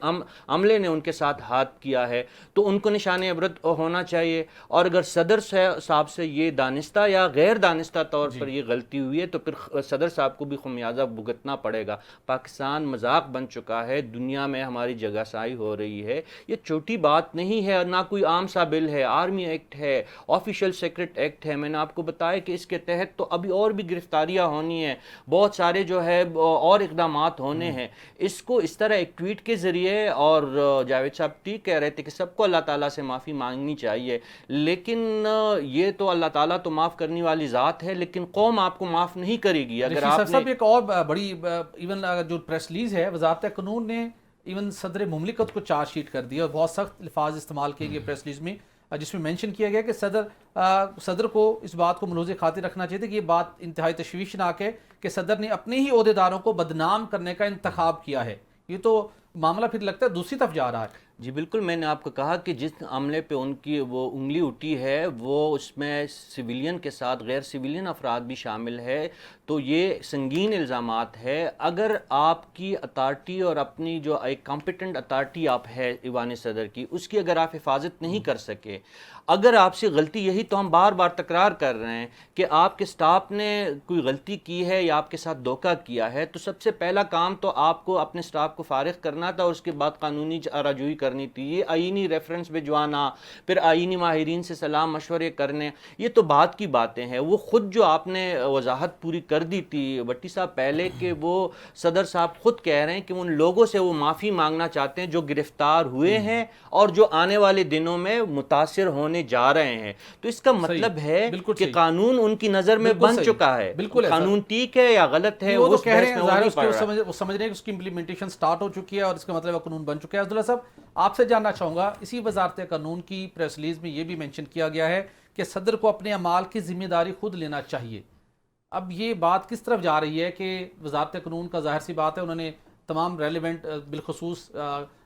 عملے نے ان کے ساتھ ہاتھ کیا ہے تو ان کو نشان عبرت ہونا چاہیے. اور اگر صدر صاحب سے یہ دانستہ یا غیر دانستہ طور پر یہ غلطی ہوئی ہے تو پھر صدر صاحب کو بھی خمیازہ بھگتنا پڑے گا. پاکستان مذاق بن چکا ہے، دنیا میں ہماری جگہ سائی ہو رہی ہے. یہ چھوٹی بات نہیں ہے، نہ کوئی عام سا بل ہے، آرمی ایکٹ ہے، آفیشل سیکرٹ ایکٹ ہے. میں نے آپ کو بتایا کہ اس کے تحت تو ابھی اور بھی گرفتاریاں ہونی ہیں، بہت سارے جو ہے اور اقدامات ہونے ہیں. اس کو اس طرح ایک ٹویٹ کے ذریعے، اور جاوید صاحب ٹھیک کہہ رہے تھے کہ سب کو اللہ تعالیٰ سے معافی مانگنی چاہیے، لیکن یہ تو اللہ تعالیٰ تو معاف کرنے والی ذات ہے، لیکن قوم آپ کو معاف نہیں کرے گی. اگر آپ نے ایک اور بڑی ایون جو پریس ریلیز ہے، وزارت قانون نے ایون صدر مملکت کو چارج شیٹ کر دیا، اور بہت سخت الفاظ استعمال کیے گئے پریس ریلیز میں، جس میں مینشن کیا گیا کہ صدر کو اس بات کو ملحوظ خاطر رکھنا چاہیے کہ یہ بات انتہائی تشویشناک ہے کہ صدر نے اپنے ہی عہدیداروں کو بدنام کرنے کا انتخاب کیا ہے. یہ تو معاملہ پھر لگتا ہے دوسری طرف جا رہا ہے. جی بالکل، میں نے آپ کو کہا کہ جس عملے پہ ان کی وہ انگلی اٹھی ہے وہ اس میں سویلین کے ساتھ غیر سویلین افراد بھی شامل ہے، تو یہ سنگین الزامات ہے. اگر آپ کی اتھارٹی اور اپنی جو ایک کمپیٹنٹ اتھارٹی آپ ہے ایوان صدر کی، اس کی اگر آپ حفاظت نہیں کر سکے، اگر آپ سے غلطی، یہی تو ہم بار بار تکرار کر رہے ہیں کہ آپ کے سٹاف نے کوئی غلطی کی ہے یا آپ کے ساتھ دھوکہ کیا ہے، تو سب سے پہلا کام تو آپ کو اپنے سٹاف کو فارغ کرنا تھا، اور اس کے بعد قانونی چارہ کرنی تھی. یہ آئینی ریفرنس بھجوانا، پھر آئینی ماہرین سے سلام مشورے کرنے، یہ تو بات کی باتیں ہیں. وہ خود جو آپ نے وضاحت پوری کر دی تھی بٹی صاحب پہلے، کہ وہ صدر صاحب خود کہہ رہے ہیں کہ ان لوگوں سے وہ معافی مانگنا چاہتے ہیں جو گرفتار ہوئے ہیں اور جو آنے والے دنوں میں متاثر ہونے جا رہے ہیں. تو اس کا مطلب ہے کہ قانون ان کی نظر میں بن چکا ہے. قانون ٹھیک ہے یا غلط ہے وہ تو کہہ رہے ہیں، وہ سمجھ رہے ہیں کہ اس کی امپلیمنٹیشن سٹارٹ ہو چکی ہے اور اس کا مطلب قانون بن چکا ہے. عبداللہ صاحب، آپ سے جاننا چاہوں گا، اسی وزارت قانون کی پریس ریلیز میں یہ بھی مینشن کیا گیا ہے کہ صدر کو اپنے اعمال کی ذمہ داری خود لینا چاہیے. اب یہ بات کس طرف جا رہی ہے کہ وزارت قانون کا ظاہر سی بات ہے انہوں نے تمام ریلیونٹ بالخصوص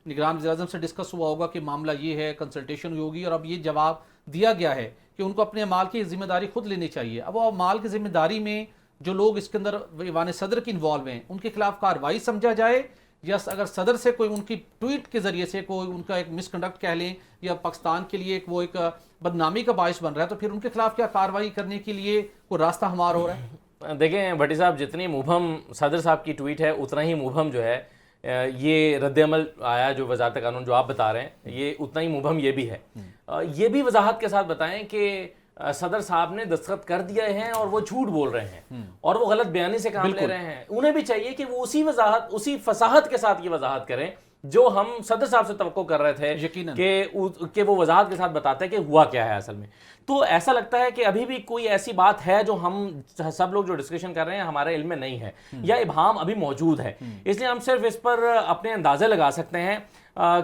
نگران وزیر اعظم سے ڈسکس ہوا ہوگا کہ معاملہ یہ ہے، کنسلٹیشن ہوئی ہوگی، اور اب یہ جواب دیا گیا ہے کہ ان کو اپنے اعمال کی ذمہ داری خود لینی چاہیے۔ اب وہ اعمال کی ذمہ داری میں جو لوگ اس کے اندر ایوان صدر کی انوالو ہیں ان کے خلاف کارروائی سمجھا جائے، یا اگر صدر سے کوئی ان کی ٹویٹ کے ذریعے سے کوئی ان کا ایک مس کنڈکٹ کہہ لیں یا پاکستان کے لیے وہ ایک بدنامی کا باعث بن رہا ہے، تو پھر ان کے خلاف کیا کارروائی کرنے کے لیے کوئی راستہ ہموار ہو رہا ہے؟ دیکھیں بھٹی صاحب، جتنی مبہم صدر صاحب کی ٹویٹ ہے اتنا ہی مبہم جو ہے یہ رد عمل آیا جو وزارت قانون جو آپ بتا رہے ہیں، یہ اتنا ہی مبہم یہ بھی ہے۔ یہ بھی وضاحت کے ساتھ بتائیں کہ صدر صاحب نے دستخط کر دیے ہیں اور وہ جھوٹ بول رہے ہیں اور وہ غلط بیانی سے کام لے رہے ہیں۔ انہیں بھی چاہیے کہ وہ اسی وضاحت، اسی فصاحت کے ساتھ یہ وضاحت کریں جو ہم صدر صاحب سے توقع کر رہے تھے کہ وہ وضاحت کے ساتھ بتاتے ہیں کہ ہوا کیا ہے اصل میں۔ تو ایسا لگتا ہے کہ ابھی بھی کوئی ایسی بات ہے جو ہم سب لوگ جو ڈسکشن کر رہے ہیں ہمارے علم میں نہیں ہے، یا ابہام ابھی موجود ہے، اس لیے ہم صرف اس پر اپنے اندازے لگا سکتے ہیں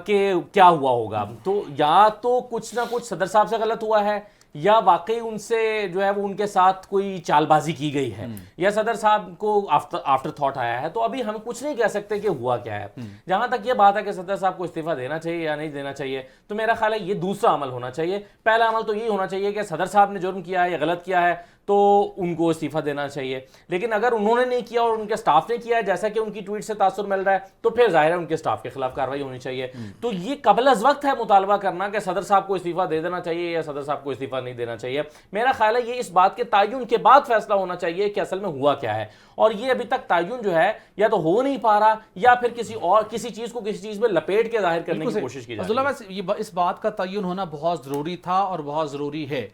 کہ کیا ہوا ہوگا۔ تو یا تو کچھ نہ کچھ صدر صاحب سے غلط ہوا ہے، یا واقعی ان سے جو ہے وہ ان کے ساتھ کوئی چال بازی کی گئی ہے، یا صدر صاحب کو آفٹر تھاٹ آیا ہے۔ تو ابھی ہم کچھ نہیں کہہ سکتے کہ ہوا کیا ہے۔ جہاں تک یہ بات ہے کہ صدر صاحب کو استعفیٰ دینا چاہیے یا نہیں دینا چاہیے، تو میرا خیال ہے یہ دوسرا عمل ہونا چاہیے۔ پہلا عمل تو یہی ہونا چاہیے کہ صدر صاحب نے جرم کیا ہے یا غلط کیا ہے تو ان کو استعفیٰ دینا چاہیے، لیکن اگر انہوں نے نہیں کیا اور ان کے سٹاف نے کیا ہے جیسا کہ ان کی ٹویٹ سے تاثر مل رہا ہے، تو پھر ظاہر ہے ان کے سٹاف کے خلاف کارروائی ہونی چاہیے۔ تو یہ قبل از وقت ہے مطالبہ کرنا کہ صدر صاحب کو استعفیٰ دے دینا چاہیے یا صدر صاحب کو استعفیٰ نہیں دینا چاہیے۔ میرا خیال ہے یہ اس بات کے تعین کے بعد فیصلہ ہونا چاہیے کہ اصل میں ہوا کیا ہے، اور یہ ابھی تک تعین جو ہے یا تو ہو نہیں پا رہا یا پھر کسی چیز کو کسی چیز میں لپیٹ کے ظاہر کرنے کی کوشش کی جا رہی ہے۔ اس بات کا تعین ہونا بہت ضروری تھا اور بہت ضروری ہے۔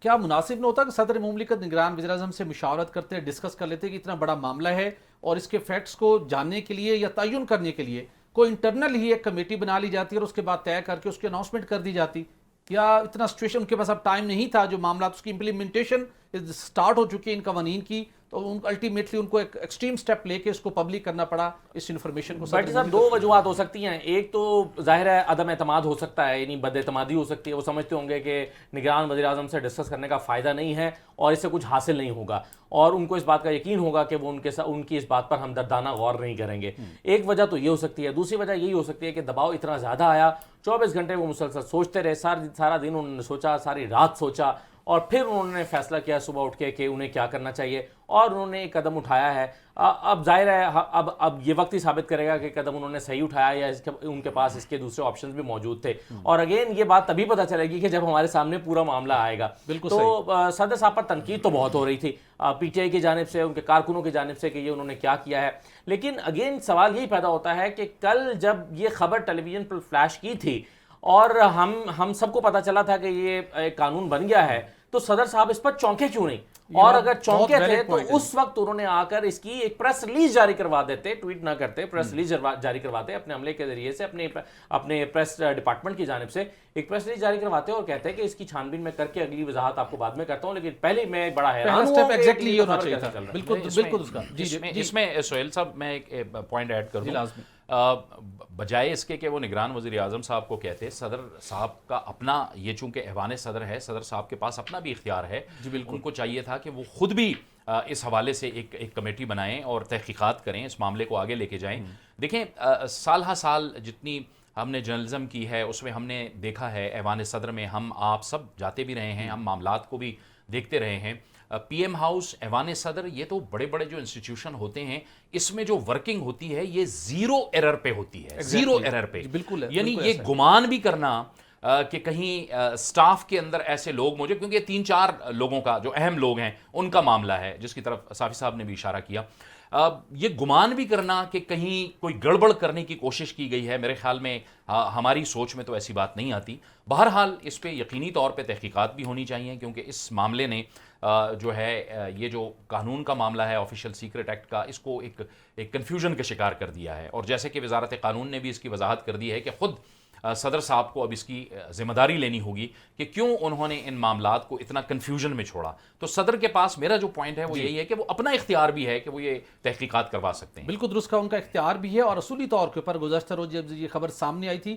کیا مناسب نہ ہوتا کہ صدر مملکت نگران وزیر اعظم سے مشاورت کرتے، ڈسکس کر لیتے کہ اتنا بڑا معاملہ ہے اور اس کے فیکٹس کو جاننے کے لیے یا تعین کرنے کے لیے کوئی انٹرنل ہی ایک کمیٹی بنا لی جاتی اور اس کے بعد طے کر کے اس کی اناؤنسمنٹ کر دی جاتی؟ یا اتنا سچویشن ان کے پاس اب ٹائم نہیں تھا، جو معاملات اس کی امپلیمنٹیشن سٹارٹ ہو چکی ہے ان قوانین کی، تو الٹیمیٹلی ان کو ایک ایکسٹریم سٹیپ لے کے اس کو پبلک کرنا پڑا اس انفارمیشن کو؟ بھٹی صاحب، دو وجوہات ہو سکتی ہیں۔ ایک تو ظاہر ہے عدم اعتماد ہو سکتا ہے، یعنی بد اعتمادی ہو سکتی ہے۔ وہ سمجھتے ہوں گے کہ نگران وزیر اعظم سے ڈسکس کرنے کا فائدہ نہیں ہے اور اس سے کچھ حاصل نہیں ہوگا، اور ان کو اس بات کا یقین ہوگا کہ وہ ان کی اس بات پر ہمدردانہ غور نہیں کریں گے۔ ایک وجہ تو یہ ہو سکتی ہے۔ دوسری وجہ یہی ہو سکتی ہے کہ دباؤ اتنا زیادہ آیا، 24 گھنٹے وہ مسلسل سوچتے رہے، سارا دن انہوں نے سوچا، ساری رات سوچا، اور پھر انہوں نے فیصلہ کیا صبح اٹھ کے کہ انہیں کیا کرنا چاہیے، اور انہوں نے ایک قدم اٹھایا ہے۔ اب ظاہر ہے اب یہ وقت ہی ثابت کرے گا کہ قدم انہوں نے صحیح اٹھایا یا ان کے پاس اس کے دوسرے آپشنز بھی موجود تھے، اور اگین یہ بات تبھی پتہ چلے گی کہ جب ہمارے سامنے پورا معاملہ آئے گا۔ تو صدر صاحب پر تنقید تو بہت ہو رہی تھی پی ٹی آئی کی جانب سے، ان کے کارکنوں کی جانب سے، کہ یہ انہوں نے کیا کیا ہے، لیکن اگین سوال یہی پیدا ہوتا ہے کہ کل جب یہ خبر ٹیلی ویژن پر فلیش کی تھی اور ہم سب کو پتہ چلا تھا کہ یہ قانون بن گیا ہے، تو صدر صاحب اس پر چونکے کیوں نہیں؟ اور اگر چونکے تھے تو اس وقت انہوں نے آ کر اس کی ایک پریس ریلیز جاری کروا دیتے، ٹویٹ نہ کرتے، پریس ریلیز جاری کرواتے اپنے عملے کے ذریعے سے، اپنے پریس ڈپارٹمنٹ کی جانب سے ایک پریس ریلیز جاری کرواتے اور کہتے ہیں کہ اس کی چھان بین میں کر کے اگلی وضاحت آپ کو بعد میں کرتا ہوں، لیکن پہلے میں بڑا حیران ہوں ایگزیکٹلی یہ ہونا چاہیے تھا۔ بالکل اس کا اس میں سہیل صاحب میں ایک پوائنٹ ایڈ کر دوں، بجائے اس کے کہ وہ نگران وزیر اعظم صاحب کو کہتے، صدر صاحب کا اپنا، یہ چونکہ ایوان صدر ہے، صدر صاحب کے پاس اپنا بھی اختیار ہے، ان کو چاہیے تھا کہ وہ خود بھی اس حوالے سے ایک کمیٹی بنائیں اور تحقیقات کریں، اس معاملے کو آگے لے کے جائیں۔ دیکھیں سال ہا سال جتنی ہم نے جرنلزم کی ہے اس میں ہم نے دیکھا ہے، ایوان صدر میں ہم آپ سب جاتے بھی رہے ہیں، ہم معاملات کو بھی دیکھتے رہے ہیں۔ پی ایم ہاؤس، ایوان صدر، یہ تو بڑے بڑے جو انسٹیٹیوشن ہوتے ہیں، اس میں جو ورکنگ ہوتی ہے یہ زیرو ایرر پہ ہوتی ہے، زیرو ایرر پہ، یعنی یہ گمان بھی کرنا کہ کہیں سٹاف کے اندر ایسے لوگ موجود، کیونکہ 3-4 لوگوں کا جو اہم لوگ ہیں ان کا معاملہ ہے جس کی طرف صافی صاحب نے بھی اشارہ کیا، یہ گمان بھی کرنا کہ کہیں کوئی گڑبڑ کرنے کی کوشش کی گئی ہے، میرے خیال میں ہماری سوچ میں تو ایسی بات نہیں آتی۔ بہرحال اس پہ یقینی طور پہ تحقیقات بھی ہونی چاہیے، کیونکہ اس معاملے نے جو ہے یہ جو قانون کا معاملہ ہے آفیشیل سیکرٹ ایکٹ کا، اس کو ایک کنفیوژن کا شکار کر دیا ہے، اور جیسے کہ وزارت قانون نے بھی اس کی وضاحت کر دی ہے کہ خود صدر صاحب کو اب اس کی ذمہ داری لینی ہوگی کہ کیوں انہوں نے ان معاملات کو اتنا کنفیوژن میں چھوڑا۔ تو صدر کے پاس میرا جو پوائنٹ ہے وہ یہی ہے کہ وہ اپنا اختیار بھی ہے کہ وہ یہ تحقیقات کروا سکتے ہیں۔ بالکل درست کا ان کا اختیار بھی ہے، اور اصولی طور کے اوپر گزشتہ روز جب یہ خبر سامنے آئی تھی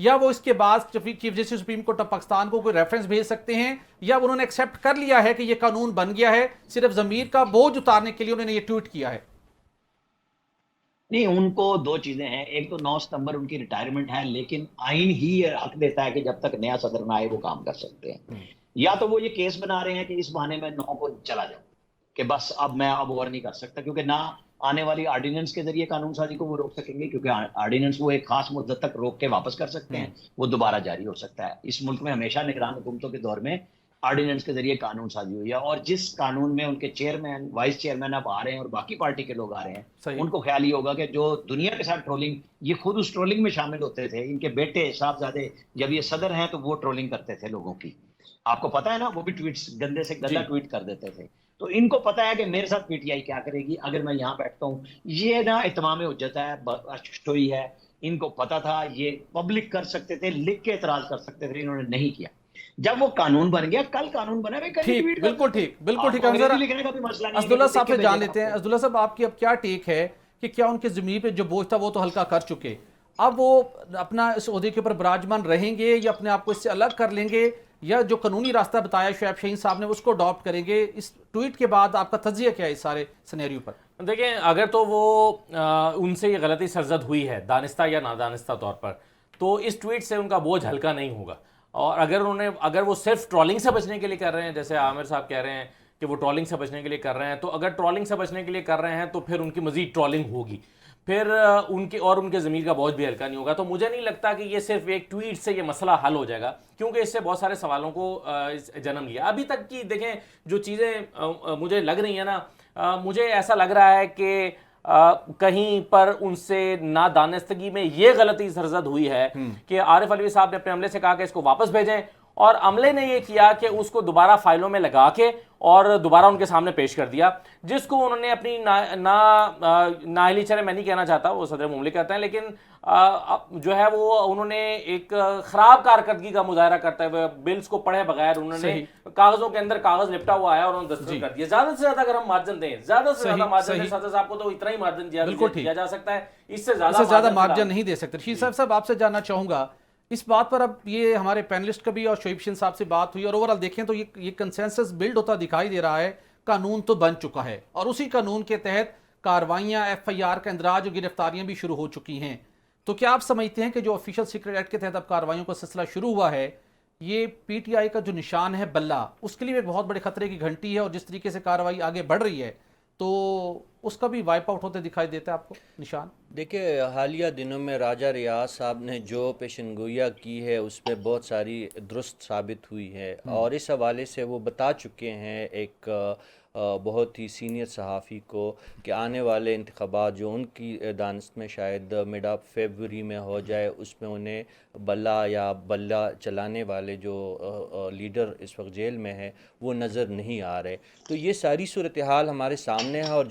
یا وہ اس کے بعد chief justice supreme court of Pakistan کو کوئی ریفرنس بھیج سکتے ہیں، یا انہوں نے ایکسیپٹ کر لیا ہے کہ یہ قانون بن گیا ہے، صرف ضمیر کا بوجھ اتارنے کے لیے انہوں نے یہ ٹویٹ کیا ہے؟ نہیں، ان کو دو چیزیں ہیں. ایک تو 9 ستمبر ان کی ریٹائرمنٹ ہے، لیکن آئین ہی حق دیتا ہے کہ جب تک نیا صدر نہ آئے وہ کام کر سکتے ہیں. یا تو وہ یہ کیس بنا رہے ہیں کہ اس بہانے میں 9 کو چلا جاؤں کہ بس اب میں اور نہیں کر سکتا، کیونکہ نہ آنے والی آرڈیننس کے ذریعے قانون سازی کو وہ روک سکیں گے، کیونکہ آرڈیننس وہ ایک خاص مدت تک روک کے واپس کر سکتے ہیں، وہ دوبارہ جاری ہو سکتا ہے. اس ملک میں ہمیشہ نگران حکومتوں کے دور میں آرڈیننس کے ذریعے قانون سازی ہوئی ہے، اور جس قانون میں ان کے چیئرمین وائس چیئرمین اب آ رہے ہیں اور باقی پارٹی کے لوگ آ رہے ہیں، ان کو خیال یہ ہوگا کہ جو دنیا کے ساتھ ٹرولنگ، یہ خود اس ٹرولنگ میں شامل ہوتے تھے. ان کے بیٹے صاحبزادے جب یہ صدر ہیں تو وہ ٹرولنگ کرتے تھے لوگوں کی، آپ کو پتا ہے نا، وہ بھی ٹویٹس گندے سے گندا ٹویٹ کر دیتے تھے. تو ان کو پتا ہے کہ میرے ساتھ پی ٹی آئی کیا کرے گی اگر میں یہاں بیٹھتا ہوں. یہ نا اتمام حجت ہے، ہوئی ہے. ان کو پتا تھا یہ پبلک کر سکتے تھے، لکھ کے اعتراض کر سکتے تھے، انہوں نے نہیں کیا. جب وہ قانون بن گیا، کل قانون بنا، ٹھیک، بالکل ٹھیک، بالکل ٹھیک. لکھنے کا بھی مسئلہ نہیں. اسداللہ صاحب سے جان لیتے ہیں. اسداللہ صاحب، آپ کی اب کیا ٹیک ہے کہ کیا ان کے ضمیر پہ جو بوجھ تھا وہ تو ہلکا کر چکے، اب وہ اپنا اس عہدے کے اوپر براجمان رہیں گے یا اپنے آپ کو اس سے الگ کر لیں گے، یا جو قانونی راستہ بتایا شعیب شاہین صاحب نے اس کو اڈاپٹ کریں گے؟ اس ٹویٹ کے بعد آپ کا تجزیہ کیا ہے اس سارے سینیریو پر؟ دیکھیں، اگر تو وہ ان سے یہ غلطی سرزد ہوئی ہے دانستہ یا نادانستہ طور پر، تو اس ٹویٹ سے ان کا بوجھ ہلکا نہیں ہوگا. اور اگر وہ صرف ٹرولنگ سے بچنے کے لیے کر رہے ہیں، جیسے عامر صاحب کہہ رہے ہیں کہ وہ ٹرولنگ سے بچنے کے لیے کر رہے ہیں، تو اگر ٹرولنگ سے بچنے کے لیے کر رہے ہیں تو پھر ان کی مزید ٹرولنگ ہوگی، پھر ان کے ضمیر کا بوجھ بھی ہلکا نہیں ہوگا. تو مجھے نہیں لگتا کہ یہ صرف ایک ٹویٹ سے یہ مسئلہ حل ہو جائے گا، کیونکہ اس سے بہت سارے سوالوں کو جنم لیا. ابھی تک کی دیکھیں جو چیزیں مجھے لگ رہی ہیں نا، مجھے ایسا لگ رہا ہے کہ کہیں پر ان سے نادانستگی میں یہ غلطی سرزد ہوئی ہے کہ عارف علوی صاحب نے اپنے عملے سے کہا کہ اس کو واپس بھیجیں، اور عملے نے یہ کیا کہ اس کو دوبارہ فائلوں میں لگا کے اور دوبارہ ان کے سامنے پیش کر دیا، جس کو انہوں نے اپنی نااہلی چلے میں نہیں کہنا چاہتا، وہ صدر مملکت کہتے ہیں، لیکن جو ہے وہ انہوں نے ایک خراب کارکردگی کا مظاہرہ کرتے ہوئے بلز کو پڑھے بغیر انہوں نے کاغذوں کے اندر کاغذ لپٹا ہوا آیا اور انہوں نے دستخط کر دیا. زیادہ سے زیادہ اگر ہم مارجن دیں، زیادہ سے زیادہ مارجن دیں، صدر صاحب کو تو اتنا ہی مارجن دیا جا سکتا ہے، اس سے زیادہ مارجن نہیں دے سکتے. رشید صاحب آپ سے جاننا چاہوں گا اس بات پر. اب یہ ہمارے پینلسٹ کا بھی اور شعیب شاہین صاحب سے بات ہوئی، اور اوورآل دیکھیں تو یہ کنسنسس بلڈ ہوتا دکھائی دے رہا ہے. قانون تو بن چکا ہے اور اسی قانون کے تحت کاروائیاں، ایف آئی آر کا اندراج اور گرفتاریاں بھی شروع ہو چکی ہیں. تو کیا آپ سمجھتے ہیں کہ جو آفیشل سیکرٹ ایکٹ کے تحت اب کاروائیوں کا سلسلہ شروع ہوا ہے، یہ پی ٹی آئی کا جو نشان ہے بلہ، اس کے لیے ایک بہت بڑے خطرے کی گھنٹی ہے، اور جس طریقے سے کارروائی آگے بڑھ رہی ہے تو اس کا بھی وائپ آؤٹ ہوتے دکھائی دیتا ہے آپ کو نشان؟ دیکھیں، حالیہ دنوں میں راجہ ریاض صاحب نے جو پیشن گوئیاں کی ہے اس میں بہت ساری درست ثابت ہوئی ہے، اور اس حوالے سے وہ بتا چکے ہیں ایک بہت ہی سینئر صحافی کو کہ آنے والے انتخابات جو ان کی دانست میں شاید مڈ آف فیبروری میں ہو جائے، اس میں انہیں بلہ چلانے والے جو لیڈر اس وقت جیل میں ہے وہ نظر نہیں آ رہے. تو یہ ساری صورتحال ہمارے سامنے ہے، اور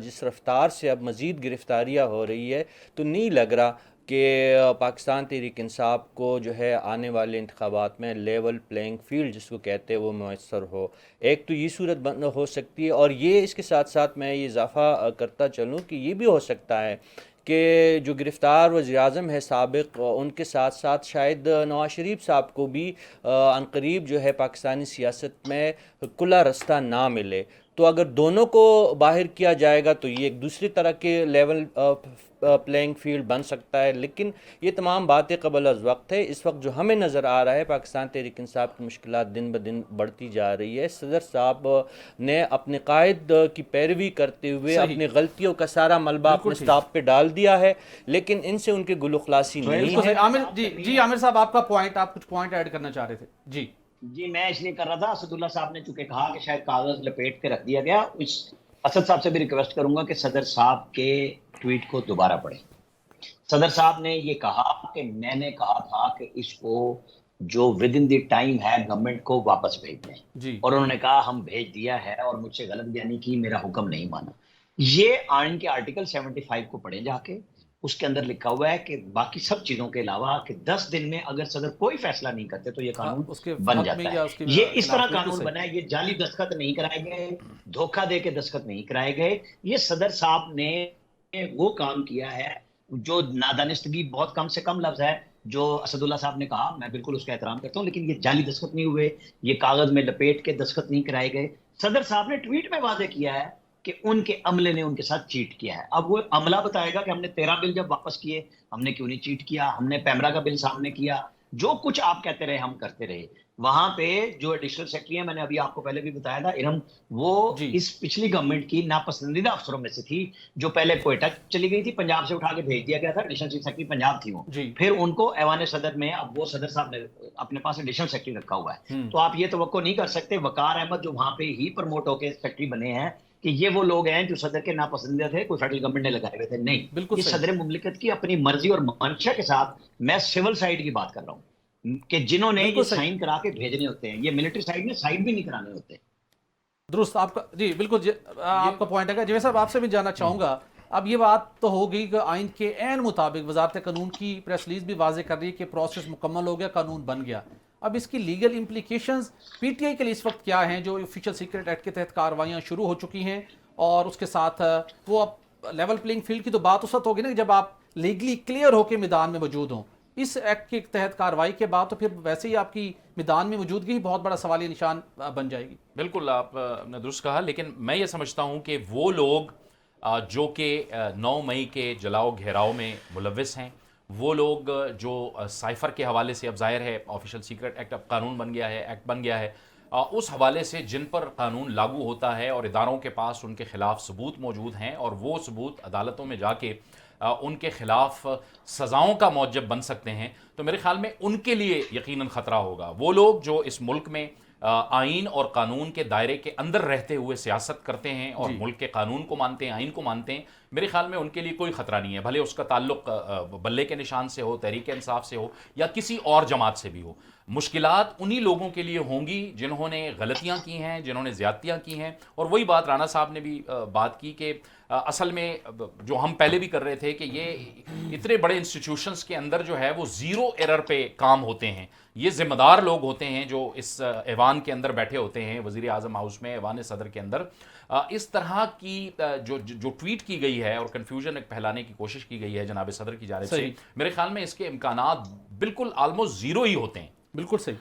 جس رفتار سے اب مزید گرفتاریاں ہو رہی ہے تو نہیں لگ رہا کہ پاکستان تحریک انصاف کو جو ہے آنے والے انتخابات میں لیول پلینگ فیلڈ جس کو کہتے ہیں وہ میسر ہو. ایک تو یہ صورت بند ہو سکتی ہے، اور یہ اس کے ساتھ ساتھ میں یہ اضافہ کرتا چلوں کہ یہ بھی ہو سکتا ہے کہ جو گرفتار وزیر اعظم ہے سابق، ان کے ساتھ ساتھ شاید نواز شریف صاحب کو بھی عنقریب جو ہے پاکستانی سیاست میں کھلا رستہ نہ ملے. تو اگر دونوں کو باہر کیا جائے گا تو یہ ایک دوسری طرح کے لیول پلینگ فیلڈ بن سکتا ہے. لیکن یہ تمام باتیں قبل از وقت ہے. اس وقت جو ہمیں نظر آ رہا ہے پاکستان تحریک انصاف کی مشکلات دن بدن بڑھتی جا رہی ہے. صدر صاحب نے اپنے قائد کی پیروی کرتے ہوئے اپنی غلطیوں کا سارا ملبہ اپنے اسٹاف پہ ڈال دیا ہے، لیکن ان سے ان کے گل و خلاصی نہیں ہے. عامر صاحب آپ کا پوائنٹ، آپ کچھ پوائنٹ ایڈ کرنا چاہ رہے تھے؟ جی میں اس لیے کر رہا تھا، اسداللہ صاحب نے چونکہ کہا کہ شاید کاغذ لپیٹ کے رکھ دیا گیا، اسد صاحب سے بھی ریکویسٹ کروں گا کہ صدر صاحب کے ٹویٹ کو دوبارہ پڑھیں. صدر صاحب نے یہ کہا کہ میں نے کہا تھا کہ اس کو جو ود ان دی ٹائم ہے گورنمنٹ کو واپس بھیج دیں، اور انہوں نے کہا ہم بھیج دیا ہے اور مجھ سے غلط بیانی کی، میرا حکم نہیں مانا. یہ آئین کے آرٹیکل 75 کو پڑھیں جا کے، اس کے اندر لکھا ہوا ہے کہ باقی سب چیزوں کے علاوہ کہ 10 دن میں اگر صدر کوئی فیصلہ نہیں کرتے تو یہ قانون بن جاتا ہے. یہ اس طرح قانون بنا ہے، یہ جعلی دستخط نہیں کرائے گئے، دھوکہ دے کے دستخط نہیں کرائے گئے. یہ صدر صاحب نے وہ کام کیا ہے جو نادانستگی بہت کم سے کم لفظ ہے جو اسد اللہ صاحب نے کہا میں بالکل اس کا احترام کرتا ہوں، لیکن یہ جعلی دستخط نہیں ہوئے، یہ کاغذ میں لپیٹ کے دستخط نہیں کرائے گئے۔ صدر صاحب نے ٹویٹ میں واضح کیا ہے کہ ان کے عملے نے ان کے ساتھ چیٹ کیا ہے۔ اب وہ عملہ بتائے گا کہ ہم نے 13 بل جب واپس کیے ہم نے کیوں نہیں چیٹ کیا، ہم نے پیمرا کا بل سامنے کیا، جو کچھ آپ کہتے رہے ہم کرتے رہے۔ وہاں پہ جو ایڈیشنل سیکرٹری ہیں، میں نے ابھی آپ کو پہلے بھی بتایا تھا ارم، وہ اس پچھلی گورنمنٹ کی ناپسندیدہ افسروں میں سے تھی، جو پہلے کوئٹہ چلی گئی تھی، پنجاب سے اٹھا کے بھیج دیا گیا تھا، ایڈیشنل چیف سیکرٹری پنجاب تھی وہ، پھر ان کو ایوان صدر میں اب وہ صدر صاحب نے اپنے پاس ایڈیشنل سیکرٹری رکھا ہوا ہے۔ تو آپ یہ توقع نہیں کر سکتے وقار احمد جو وہاں پہ ہی پروموٹ ہو کے سیکرٹری بنے ہیں کہ یہ وہ لوگ ہیں جو صدر کے ناپسندیدہ تھے، کوئی فیڈرل گورنمنٹ نے لگائے ہوئے تھے، نہیں، یہ صدر مملکت کی اپنی مرضی اور منشا کے ساتھ، میں سول سائڈ کی بات کر رہا ہوں کہ جنہوں نے یہ سائن کرا کے بھیجنے ہوتے ہیں، یہ ملٹری سائڈ میں سائن بھی نہیں کرانے ہوتے۔ درست آپ کا جی بالکل آپ کا پوائنٹ ہے۔ جیسا آپ سے بھی جاننا چاہوں گا، اب یہ بات تو ہو گئی کہ آئین کے عین مطابق وزارت قانون کی پریس ریلیز بھی واضح کر رہی ہے کہ پروسیس مکمل ہو گیا، قانون بن گیا۔ اب اس کی legal implications P T I کے لیے اس وقت کیا ہیں، جو آفیشیل سیکرٹ ایکٹ کے تحت کارروائیاں شروع ہو چکی ہیں، اور اس کے ساتھ وہ اب لیول پلینگ فیلڈ کی تو بات اس وقت ہوگی نا جب آپ لیگلی کلیئر ہو کے میدان میں موجود ہوں۔ اس ایکٹ کے تحت کارروائی کے بعد تو پھر ویسے ہی آپ کی میدان میں موجودگی بہت بڑا سوالیہ نشان بن جائے گی۔ بالکل آپ نے درست کہا، لیکن میں یہ سمجھتا ہوں کہ وہ لوگ جو کہ 9 مئی کے جلاؤ گھیراؤ میں ملوث ہیں، وہ لوگ جو سائفر کے حوالے سے، اب ظاہر ہے آفیشیل سیکرٹ ایکٹ اب قانون بن گیا ہے، ایکٹ بن گیا ہے، اس حوالے سے جن پر قانون لاگو ہوتا ہے اور اداروں کے پاس ان کے خلاف ثبوت موجود ہیں اور وہ ثبوت عدالتوں میں جا کے ان کے خلاف سزاؤں کا موجب بن سکتے ہیں، تو میرے خیال میں ان کے لیے یقیناً خطرہ ہوگا۔ وہ لوگ جو اس ملک میں آئین اور قانون کے دائرے کے اندر رہتے ہوئے سیاست کرتے ہیں اور ملک کے قانون کو مانتے ہیں، آئین کو مانتے ہیں، میرے خیال میں ان کے لیے کوئی خطرہ نہیں ہے، بھلے اس کا تعلق بلے کے نشان سے ہو، تحریک انصاف سے ہو یا کسی اور جماعت سے بھی ہو۔ مشکلات انہی لوگوں کے لیے ہوں گی جنہوں نے غلطیاں کی ہیں، جنہوں نے زیادتیاں کی ہیں، اور وہی بات رانا صاحب نے بھی بات کی کہ اصل میں جو ہم پہلے بھی کر رہے تھے کہ یہ اتنے بڑے انسٹیٹیوشنز کے اندر جو ہے وہ زیرو ایرر پہ کام ہوتے ہیں، یہ ذمہ دار لوگ ہوتے ہیں جو اس ایوان کے اندر بیٹھے ہوتے ہیں، وزیر اعظم ہاؤس میں، ایوان صدر کے اندر۔ اس طرح کی جو ٹویٹ کی گئی ہے اور کنفیوژن پھیلانے کی کوشش کی گئی ہے جناب صدر کی جانب سے، میرے خیال میں اس کے امکانات بالکل آلموسٹ زیرو ہی ہوتے ہیں۔ بالکل صحیح،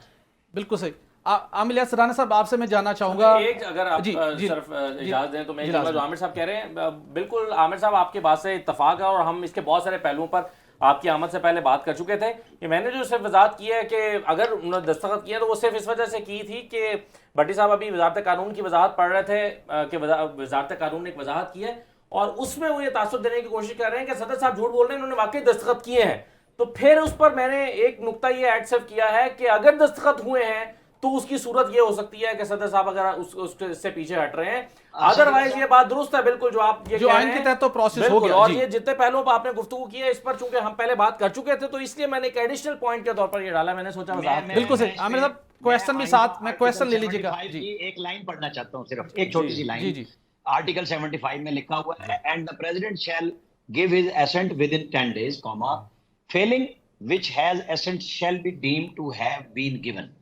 بالکل صحیح۔ عامر الیاس رانا صاحب آپ سے میں جاننا چاہوں گا، ایک اگر آپ صرف اجازت دیں تو میں جو عامر صاحب کہہ رہے ہیں، بالکل عامر صاحب آپ کے بات سے اتفاق ہے، اور ہم اس کے بہت سارے پہلوؤں پر آپ کی آمد سے پہلے بات کر چکے تھے کہ میں نے جو صرف وضاحت کی ہے کہ اگر انہوں نے دستخط کیا تو وہ صرف اس وجہ سے کی تھی کہ بھٹی صاحب ابھی وزارت قانون کی وضاحت پڑھ رہے تھے کہ وزارت قانون نے ایک وضاحت کی ہے اور اس میں وہ یہ تاثر دینے کی کوشش کر رہے ہیں کہ صدر صاحب جھوٹ بول رہے ہیں، انہوں نے واقعی دستخط کیے ہیں۔ تو پھر اس پر میں نے ایک نقطہ یہ ایڈ صرف کیا ہے کہ اگر دستخط ہوئے ہیں تو اس کی صورت یہ ہو سکتی ہے کہ صدر صاحب اگر اس سے پیچھے ہٹ رہے ہیں، ادروائز یہ بات درست ہے بالکل جو آپ یہ کہہ رہے ہیں، آئین کے تحت تو پروسیس ہو گیا، اور یہ جتنے پہلوؤں پر آپ نے گفتگو کی ہے اس پر چونکہ ہم پہلے بات کر چکے تھے تو اس لیے میں نے ایک ایڈیشنل پوائنٹ کے طور پر یہ ڈالا، میں نے سوچا بالکل صحیح۔ عامر صاحب کویسچن بھی ساتھ میں کویسچن لے لیجیے گا۔ ایک لائن پڑھنا چاہتا ہوں، صرف ایک چھوٹی سی لائن۔ آرٹیکل 75 میں لکھا ہوا ہے and the president shall give his assent within 10 days, failing which has assent shall be deemed to have been given۔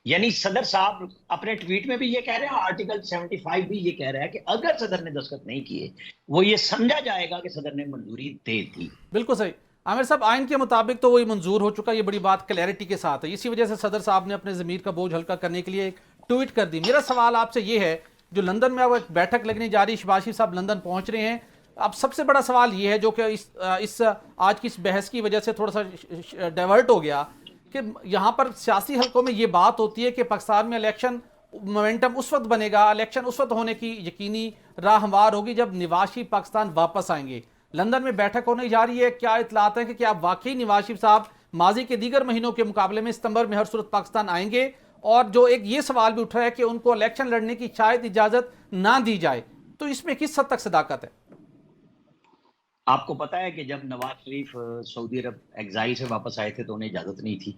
یعنی صدر صاحب اپنے ٹویٹ میں بھی یہ کہہ رہے ہیں، آرٹیکل 75 بھی یہ کہہ رہا ہے کہ اگر صدر نے دستخط نہیں کیے وہ یہ سمجھا جائے گا کہ صدر نے منظوری دے دی۔ بالکل صحیح عامر صاحب، آئین کے مطابق تو وہی منظور ہو چکا، یہ بڑی بات کلیئرٹی کے ساتھ ہے، اسی وجہ سے صدر صاحب نے اپنے ضمیر کا بوجھ ہلکا کرنے کے لیے ایک ٹویٹ کر دی۔ میرا سوال آپ سے یہ ہے، جو لندن میں وہ ایک بیٹھک لگنے جا رہی، شہباز شریف صاحب لندن پہنچ رہے ہیں، اب سب سے بڑا سوال یہ ہے جو کہ اس آج کی اس بحث کی وجہ سے تھوڑا سا ڈائیورٹ ہو گیا کہ یہاں پر سیاسی حلقوں میں یہ بات ہوتی ہے کہ پاکستان میں الیکشن مومنٹم اس وقت بنے گا، الیکشن اس وقت ہونے کی یقینی راہ ہموار ہوگی جب نواز شریف پاکستان واپس آئیں گے۔ لندن میں بیٹھک ہونے جا رہی ہے، کیا اطلاعات ہیں کہ کیا واقعی نواز شریف صاحب ماضی کے دیگر مہینوں کے مقابلے میں ستمبر میں ہر صورت پاکستان آئیں گے؟ اور جو ایک یہ سوال بھی اٹھ رہا ہے کہ ان کو الیکشن لڑنے کی شاید اجازت نہ دی جائے، تو اس میں کس حد تک صداقت ہے؟ آپ کو پتا ہے کہ جب نواز شریف سعودی عرب ایگزائل سے واپس آئے تھے تو انہیں اجازت نہیں تھی،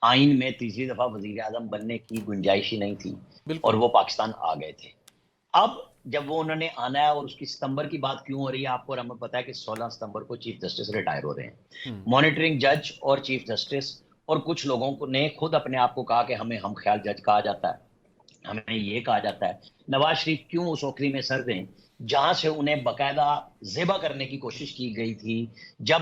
آئین میں تیسری دفعہ وزیر اعظم بننے کی گنجائش ہی نہیں تھی اور وہ پاکستان آ گئے تھے۔ اب جب وہ انہوں نے آنا ہے، اور اس کی ستمبر کی بات کیوں ہو رہی ہے آپ کو اور ہمیں پتا ہے کہ 16 ستمبر کو چیف جسٹس ریٹائر ہو رہے ہیں۔ مانیٹرنگ جج اور چیف جسٹس اور کچھ لوگوں نے خود اپنے آپ کو کہا کہ ہمیں ہم خیال جج کہا جاتا ہے، ہمیں یہ کہا جاتا ہے۔ نواز شریف کیوں اس اوکھری میں سر دیں جہاں سے انہیں باقاعدہ ذبح کرنے کی کوشش کی گئی تھی؟ جب